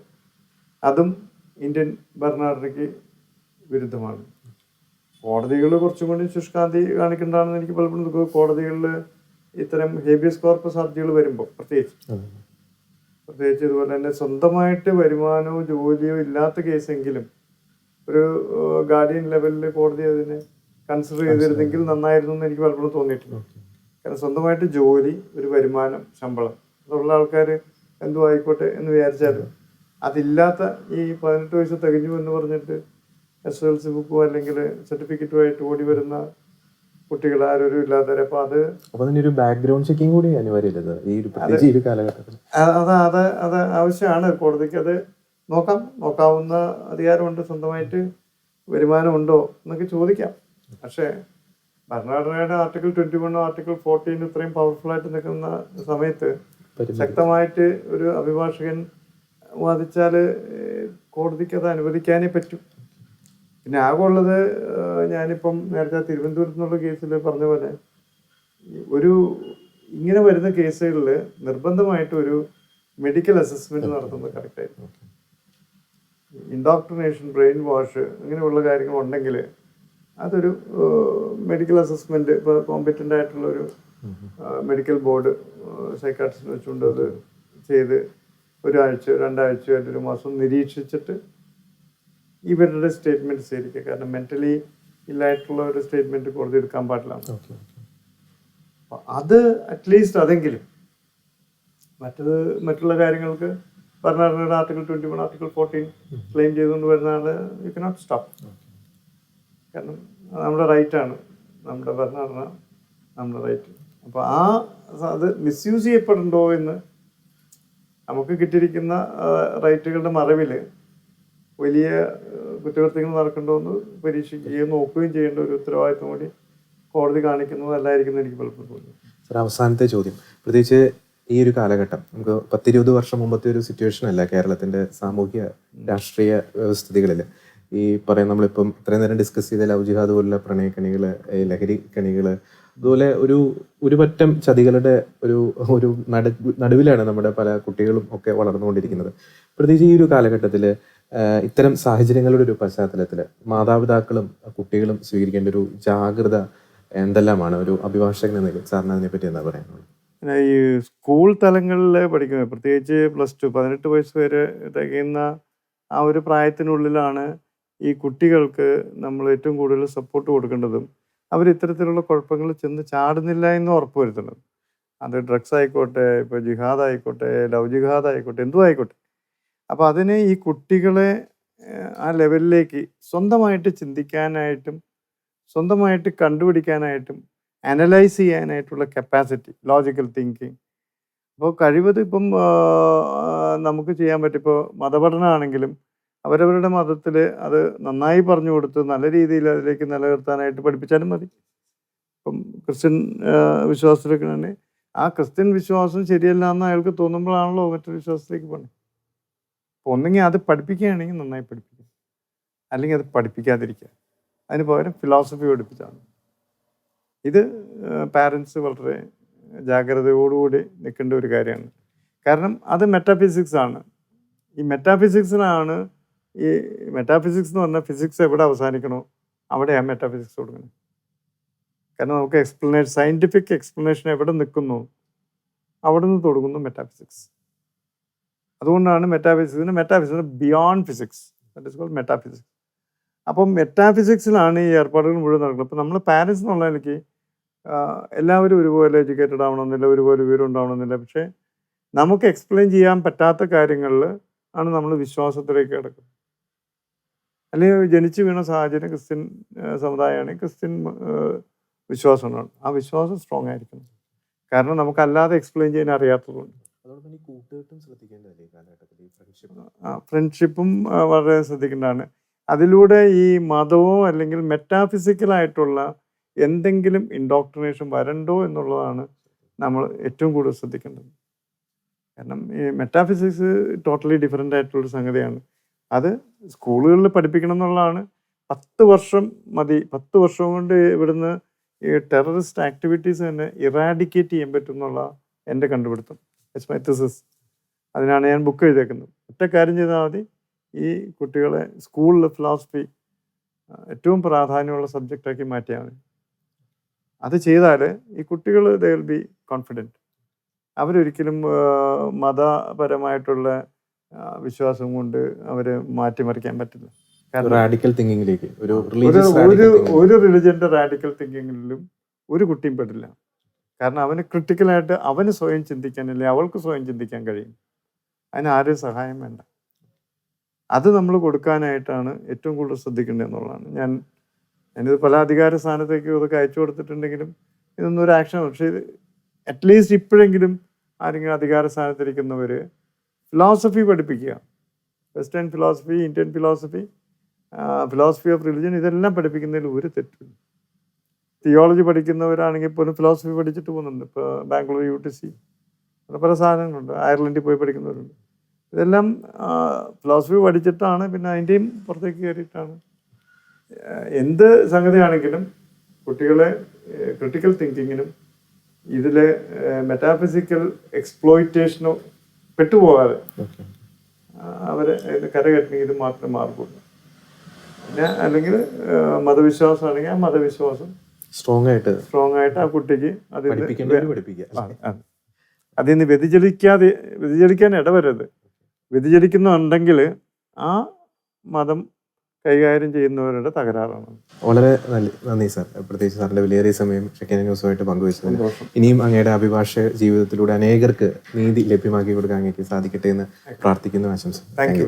അതും ഇന്ത്യൻ ഭരണഘടനയ്ക്ക് വിരുദ്ധമാണ്. കോടതികൾ കുറച്ചും കൂടി ശുഷ്കാന്തി കാണിക്കേണ്ടതാണെന്ന് എനിക്ക് പലപ്പോഴും കോടതികളിൽ ഇത്തരം ഹേബിയസ് കോർപ്പസ് ഹർജികൾ വരുമ്പോൾ പ്രത്യേകിച്ച് ഇതുപോലെ തന്നെ സ്വന്തമായിട്ട് വരുമാനമോ ജോലിയോ ഇല്ലാത്ത കേസെങ്കിലും ഒരു ഗാർഡിയൻ ലെവലിൽ കോടതി അതിനെ കൺസിഡർ ചെയ്തിരുന്നെങ്കിൽ നന്നായിരുന്നു എന്ന് എനിക്ക് പലപ്പോഴും തോന്നിയിട്ടുണ്ട്. കാരണം സ്വന്തമായിട്ട് ജോലി, ഒരു വരുമാനം, ശമ്പളം അതുള്ള ആൾക്കാർ എന്തോ ആയിക്കോട്ടെ എന്ന് വിചാരിച്ചാൽ അതില്ലാത്ത ഈ 18 വയസ്സ് തികഞ്ഞു എന്ന് പറഞ്ഞിട്ട് SSLC ബുക്കോ അല്ലെങ്കിൽ സർട്ടിഫിക്കറ്റുമായിട്ട് ഓടി വരുന്ന കുട്ടികൾ ആരും ഇല്ലാത്തവരെ. അപ്പോൾ ഒരു ബാക്ക്ഗ്രൗണ്ട് ചെക്കിംഗ് കൂടി അനിവാര്യമില്ല ഈ ഒരു കാലഘട്ടത്തിൽ. അത് ആവശ്യമാണ്. കോടതിക്ക് അത് നോക്കാവുന്ന അധികാരമുണ്ട്. സ്വന്തമായിട്ട് വരുമാനമുണ്ടോ എന്നൊക്കെ ചോദിക്കാം. പക്ഷേ ഭരണഘടനയുടെ ആർട്ടിക്കിൾ 21 ആർട്ടിക്കിൾ 14 ഇത്രയും പവർഫുൾ ആയിട്ട് നിൽക്കുന്ന സമയത്ത് ശക്തമായിട്ട് ഒരു അഭിഭാഷകൻ വാദിച്ചാൽ കോടതിക്ക് അത് അനുവദിക്കാനേ പറ്റും. പിന്നെ ആകെയുള്ളത് ഞാനിപ്പം നേരത്തെ തിരുവനന്തപുരത്ത് നിന്നുള്ള കേസിൽ പറഞ്ഞ പോലെ ഇങ്ങനെ വരുന്ന കേസുകളിൽ നിർബന്ധമായിട്ട് ഒരു മെഡിക്കൽ അസസ്മെന്റ് നടത്തുന്നത് കറക്റ്റായിരുന്നു. ഇൻഡോക്ട്രിനേഷൻ, ബ്രെയിൻ വാഷ് അങ്ങനെയുള്ള കാര്യങ്ങളുണ്ടെങ്കിൽ അതൊരു മെഡിക്കൽ അസസ്മെന്റ് ഇപ്പോൾ കോമ്പറ്റൻ്റ് ആയിട്ടുള്ളൊരു മെഡിക്കൽ ബോർഡ് സൈക്കാട്രിസ്റ്റിനെ വെച്ചുകൊണ്ട് അത് ചെയ്ത് 1 ആഴ്ച 2 ആഴ്ച ആയിട്ട് 1 മാസം നിരീക്ഷിച്ചിട്ട് ഇവരുടെ സ്റ്റേറ്റ്മെന്റ് ശരിക്കും. കാരണം മെന്റലി ഇല്ലായിട്ടുള്ള ഒരു സ്റ്റേറ്റ്മെന്റ് കോടതി എടുക്കാൻ പാടില്ല. അത് അറ്റ്ലീസ്റ്റ് അതെങ്കിലും മറ്റുള്ള കാര്യങ്ങൾക്ക് ഭരണഘടനയുടെ ആർട്ടിക്കിൾ 21 ആർട്ടിക്കിൾ 14 ക്ലെയിം ചെയ്തുകൊണ്ട് വരുന്ന ആള് യു കനോട്ട് സ്റ്റോപ്പ്. കാരണം നമ്മുടെ റൈറ്റാണ്, നമ്മുടെ ഭരണഘടന നമ്മുടെ റൈറ്റ്. അപ്പോൾ അത് മിസ്യൂസ് ചെയ്യപ്പെടുന്നുണ്ടോ എന്ന് നമുക്ക് കിട്ടിയിരിക്കുന്ന റൈറ്റുകളുടെ മറവിൽ വലിയ കുറ്റകൃത്യങ്ങൾ നടക്കണ്ടോ എന്ന് പരീക്ഷിക്കുകയും നോക്കുകയും ചെയ്യേണ്ട ഒരു ഉത്തരവാദിത്വം കൂടി കോടതി കാണിക്കുന്നതല്ലായിരിക്കും എനിക്ക് പലപ്പോഴും തോന്നുന്നു. സാർ, അവസാനത്തെ ചോദ്യം. പ്രത്യേകിച്ച് ഈ ഒരു കാലഘട്ടം നമുക്ക് 10-20 വർഷം മുമ്പത്തെ ഒരു സിറ്റുവേഷൻ അല്ല കേരളത്തിന്റെ സാമൂഹ്യ രാഷ്ട്രീയ വ്യവസ്ഥിതികളിൽ. ഈ പറയാം, നമ്മളിപ്പം ഇത്രയും നേരം ഡിസ്കസ് ചെയ്ത ലവ് ജിഹാദ് പോലുള്ള പ്രണയക്കണികള്, ലഹരി കണികള്, അതുപോലെ ഒരു പറ്റം ചതികളുടെ ഒരു നടുവിലാണ് നമ്മുടെ പല കുട്ടികളും ഒക്കെ വളർന്നുകൊണ്ടിരിക്കുന്നത്. പ്രത്യേകിച്ച് ഈ ഒരു കാലഘട്ടത്തിൽ ഇത്തരം സാഹചര്യങ്ങളുടെ ഒരു പശ്ചാത്തലത്തിൽ മാതാപിതാക്കളും കുട്ടികളും സ്വീകരിക്കേണ്ട ഒരു ജാഗ്രത എന്തെല്ലാമാണ് ഒരു അഭിഭാഷകൻ എന്ന നിലയിൽ? സാറിന് അതിനെപ്പറ്റി എന്താ പറയാനുള്ളത്? ഈ സ്കൂൾ തലങ്ങളിൽ പഠിക്കുന്നത്, പ്രത്യേകിച്ച് +2 18 വയസ്സ് വരെ തികയുന്ന ആ ഒരു പ്രായത്തിനുള്ളിലാണ് ഈ കുട്ടികൾക്ക് നമ്മൾ ഏറ്റവും കൂടുതൽ സപ്പോർട്ട് കൊടുക്കേണ്ടതും അവർ ഇത്തരത്തിലുള്ള കുഴപ്പങ്ങൾ ചെന്ന് ചാടുന്നില്ല എന്ന് ഉറപ്പുവരുത്തണം. അത് ഡ്രഗ്സ് ആയിക്കോട്ടെ, ഇപ്പോൾ ജിഹാദ് ആയിക്കോട്ടെ, ലവ് ജിഹാദ് ആയിക്കോട്ടെ, എന്തും ആയിക്കോട്ടെ. അപ്പോൾ അതിന് ഈ കുട്ടികളെ ആ ലെവലിലേക്ക് സ്വന്തമായിട്ട് ചിന്തിക്കാനായിട്ടും സ്വന്തമായിട്ട് കണ്ടുപിടിക്കാനായിട്ടും അനലൈസ് ചെയ്യാനായിട്ടുള്ള കപ്പാസിറ്റി, ലോജിക്കൽ തിങ്കിങ്. അപ്പോൾ കഴിവത് ഇപ്പം നമുക്ക് ചെയ്യാൻ പറ്റും. ഇപ്പോൾ മതപഠനമാണെങ്കിലും അവരവരുടെ മതത്തിൽ അത് നന്നായി പറഞ്ഞു കൊടുത്ത് നല്ല രീതിയിൽ അതിലേക്ക് നിലനിർത്താനായിട്ട് പഠിപ്പിച്ചാലും മതി. ഇപ്പം ക്രിസ്ത്യൻ വിശ്വാസത്തിലേക്ക് തന്നെ ആ ക്രിസ്ത്യൻ വിശ്വാസം ശരിയല്ല എന്ന് അയാൾക്ക് തോന്നുമ്പോഴാണല്ലോ മറ്റൊരു വിശ്വാസത്തിലേക്ക് പോകുന്നത്. അപ്പോൾ ഒന്നെങ്കിൽ അത് പഠിപ്പിക്കുകയാണെങ്കിൽ നന്നായി പഠിപ്പിക്കുക, അല്ലെങ്കിൽ അത് പഠിപ്പിക്കാതിരിക്കുക. അതിന് പകരം ഫിലോസഫി പഠിപ്പിച്ചാണ്. ഇത് പാരൻസ് വളരെ ജാഗ്രതയോടുകൂടി നിൽക്കേണ്ട ഒരു കാര്യമാണ്. കാരണം അത് മെറ്റാഫിസിക്സ് ആണ്. ഈ മെറ്റാഫിസിക്സിലാണ് ഈ മെറ്റാഫിസിക്സ് എന്ന് പറഞ്ഞാൽ ഫിസിക്സ് എവിടെ അവസാനിക്കണോ അവിടെയാണ് മെറ്റാഫിസിക്സ് തുടങ്ങുന്നത്. കാരണം നമുക്ക് സയൻറ്റിഫിക് എക്സ്പ്ലനേഷൻ എവിടെ നിൽക്കുന്നു അവിടെ നിന്ന് തുടങ്ങുന്നു മെറ്റാഫിസിക്സ്. അതുകൊണ്ടാണ് മെറ്റാഫിസിക്സിന് beyond physics, that is called metaphysics. അപ്പം മെറ്റാഫിസിക്സിലാണ് ഈ ഏർപ്പാടുകൾ മുഴുവൻ നടക്കുന്നത്. അപ്പോൾ നമ്മൾ പാരൻസ് എന്നുള്ള നിലയ്ക്ക് എല്ലാവരും ഒരുപോലെ എഡ്യൂക്കേറ്റഡ് ആവണമെന്നില്ല, ഒരുപോലെ വിവരം ഉണ്ടാവണമെന്നില്ല. പക്ഷേ നമുക്ക് എക്സ്പ്ലെയിൻ ചെയ്യാൻ പറ്റാത്ത കാര്യങ്ങളിൽ ആണ് നമ്മൾ വിശ്വാസത്തിലേക്ക് കിടക്കുന്നത്. അല്ലെങ്കിൽ ജനിച്ചു വീണ സാഹചര്യം ക്രിസ്ത്യൻ സമുദായമാണെങ്കിൽ ക്രിസ്ത്യൻ വിശ്വാസമാണ്. ആ വിശ്വാസം സ്ട്രോങ് ആയിരിക്കണം. കാരണം നമുക്കല്ലാതെ എക്സ്പ്ലെയിൻ ചെയ്യാൻ അറിയാത്തതുകൊണ്ട്. ഫ്രണ്ട്ഷിപ്പും വളരെ ശ്രദ്ധിക്കേണ്ടതാണ്. അതിലൂടെ ഈ മതമോ അല്ലെങ്കിൽ മെറ്റാഫിസിക്കലായിട്ടുള്ള എന്തെങ്കിലും ഇൻഡോക്ട്രിനേഷൻ വരണ്ടോ എന്നുള്ളതാണ് നമ്മൾ ഏറ്റവും കൂടുതൽ ശ്രദ്ധിക്കേണ്ടത്. കാരണം ഈ മെറ്റാഫിസിക്സ് ടോട്ടലി ഡിഫറെൻ്റ് ആയിട്ടുള്ളൊരു സംഗതിയാണ്. അത് സ്കൂളുകളിൽ പഠിപ്പിക്കണം എന്നുള്ളതാണ്. 10 വർഷം മതി. 10 വർഷം കൊണ്ട് ഇവിടുന്ന് ഈ ടെററിസ്റ്റ് ആക്ടിവിറ്റീസ് തന്നെ ഇറാഡിക്കേറ്റ് ചെയ്യാൻ പറ്റും എന്നുള്ള എൻ്റെ കണ്ടുപിടുത്തം. It's my thesis. അതിനാണ് ഞാൻ ബുക്ക് എഴുതിയേക്കുന്നത്. ഒറ്റ കാര്യം ചെയ്താൽ മതി, ഈ കുട്ടികളെ സ്കൂളിൽ ഫിലോസഫി ഏറ്റവും പ്രാധാന്യമുള്ള സബ്ജക്റ്റാക്കി മാറ്റിയാൽ മതി. അത് ചെയ്താൽ ഈ കുട്ടികൾ ദേ വിൽ ബി കോൺഫിഡൻറ്റ്. അവരൊരിക്കലും മതപരമായിട്ടുള്ള വിശ്വാസം കൊണ്ട് അവരെ മാറ്റിമറിക്കാൻ പറ്റില്ല. കാരണം റാഡിക്കൽ തിങ്കിങ്ങിലേക്ക് ഒരു റിലിജന്റെ റാഡിക്കൽ തിങ്കിങ്ങിലും ഒരു കുട്ടിയും പെടില്ല. കാരണം അവന് ക്രിട്ടിക്കലായിട്ട് അവന് സ്വയം ചിന്തിക്കാനില്ലേ, അവൾക്ക് സ്വയം ചിന്തിക്കാൻ കഴിയും. അതിന് ആരും സഹായം വേണ്ട. അത് നമ്മൾ കൊടുക്കാനായിട്ടാണ് ഏറ്റവും കൂടുതൽ ശ്രദ്ധിക്കേണ്ടത് എന്നുള്ളതാണ്. ഞാനിത് പല അധികാര സ്ഥാനത്തേക്ക് ഇതൊക്കെ അയച്ചു കൊടുത്തിട്ടുണ്ടെങ്കിലും ഇതൊന്നും ഒരു ആക്ഷൻ. പക്ഷേ ഇത് അറ്റ്ലീസ്റ്റ് ഇപ്പോഴെങ്കിലും ആരെങ്കിലും അധികാര സ്ഥാനത്തിരിക്കുന്നവർ ഫിലോസഫി പഠിപ്പിക്കുക. Western philosophy, Indian philosophy, philosophy of religion, ഇതെല്ലാം പഠിപ്പിക്കുന്നതിൽ ഒരു തെറ്റില്ല. തിയോളജി പഠിക്കുന്നവരാണെങ്കിൽ പോലും ഫിലോസഫി പഠിച്ചിട്ട് പോകുന്നുണ്ട്. ഇപ്പോൾ ബാംഗ്ലൂർ UTC പല സാധനങ്ങളുണ്ട്. അയർലൻഡിൽ പോയി പഠിക്കുന്നവരുണ്ട്. ഇതെല്ലാം ഫിലോസഫി പഠിച്ചിട്ടാണ് പിന്നെ അതിൻ്റെയും പുറത്തേക്ക് കയറിയിട്ടാണ്. എന്ത് സംഗതിയാണെങ്കിലും കുട്ടികളെ ക്രിട്ടിക്കൽ തിങ്കിങ്ങിനും ഇതിലെ മെറ്റാഫിസിക്കൽ എക്സ്പ്ലോയിറ്റേഷനോ പെട്ടുപോകാതെ അവരെ കരകെട്ടണമെങ്കിൽ ഇത് മാത്രമേ മാർഗുള്ളൂ. പിന്നെ അല്ലെങ്കിൽ മതവിശ്വാസമാണെങ്കിൽ ആ മതവിശ്വാസം സ്ട്രോങ് ആയിട്ട് ആ കുട്ടിക്ക് അതിൽ നിന്ന് വ്യതിചലിക്കാൻ ഇടവരരുത്. വ്യതിചലിക്കുന്നുണ്ടെങ്കിൽ ആ മതം കൈകാര്യം ചെയ്യുന്നവരുടെ തകരാറാണ്. വളരെ നന്ദി സാർ. പ്രത്യേകിച്ച് സാറിന്റെ വിലയേറിയ സമയം ഷെക്കീന ന്യൂസുമായിട്ട് പങ്കുവച്ചതിന്. ഇനിയും അങ്ങയുടെ അഭിഭാഷക ജീവിതത്തിലൂടെ അനേകർക്ക് നീതി ലഭ്യമാക്കി കൊടുക്കാൻ അങ്ങേക്ക് സാധിക്കട്ടെ എന്ന് പ്രാർത്ഥിക്കുന്നു. ആശംസ. Thank you.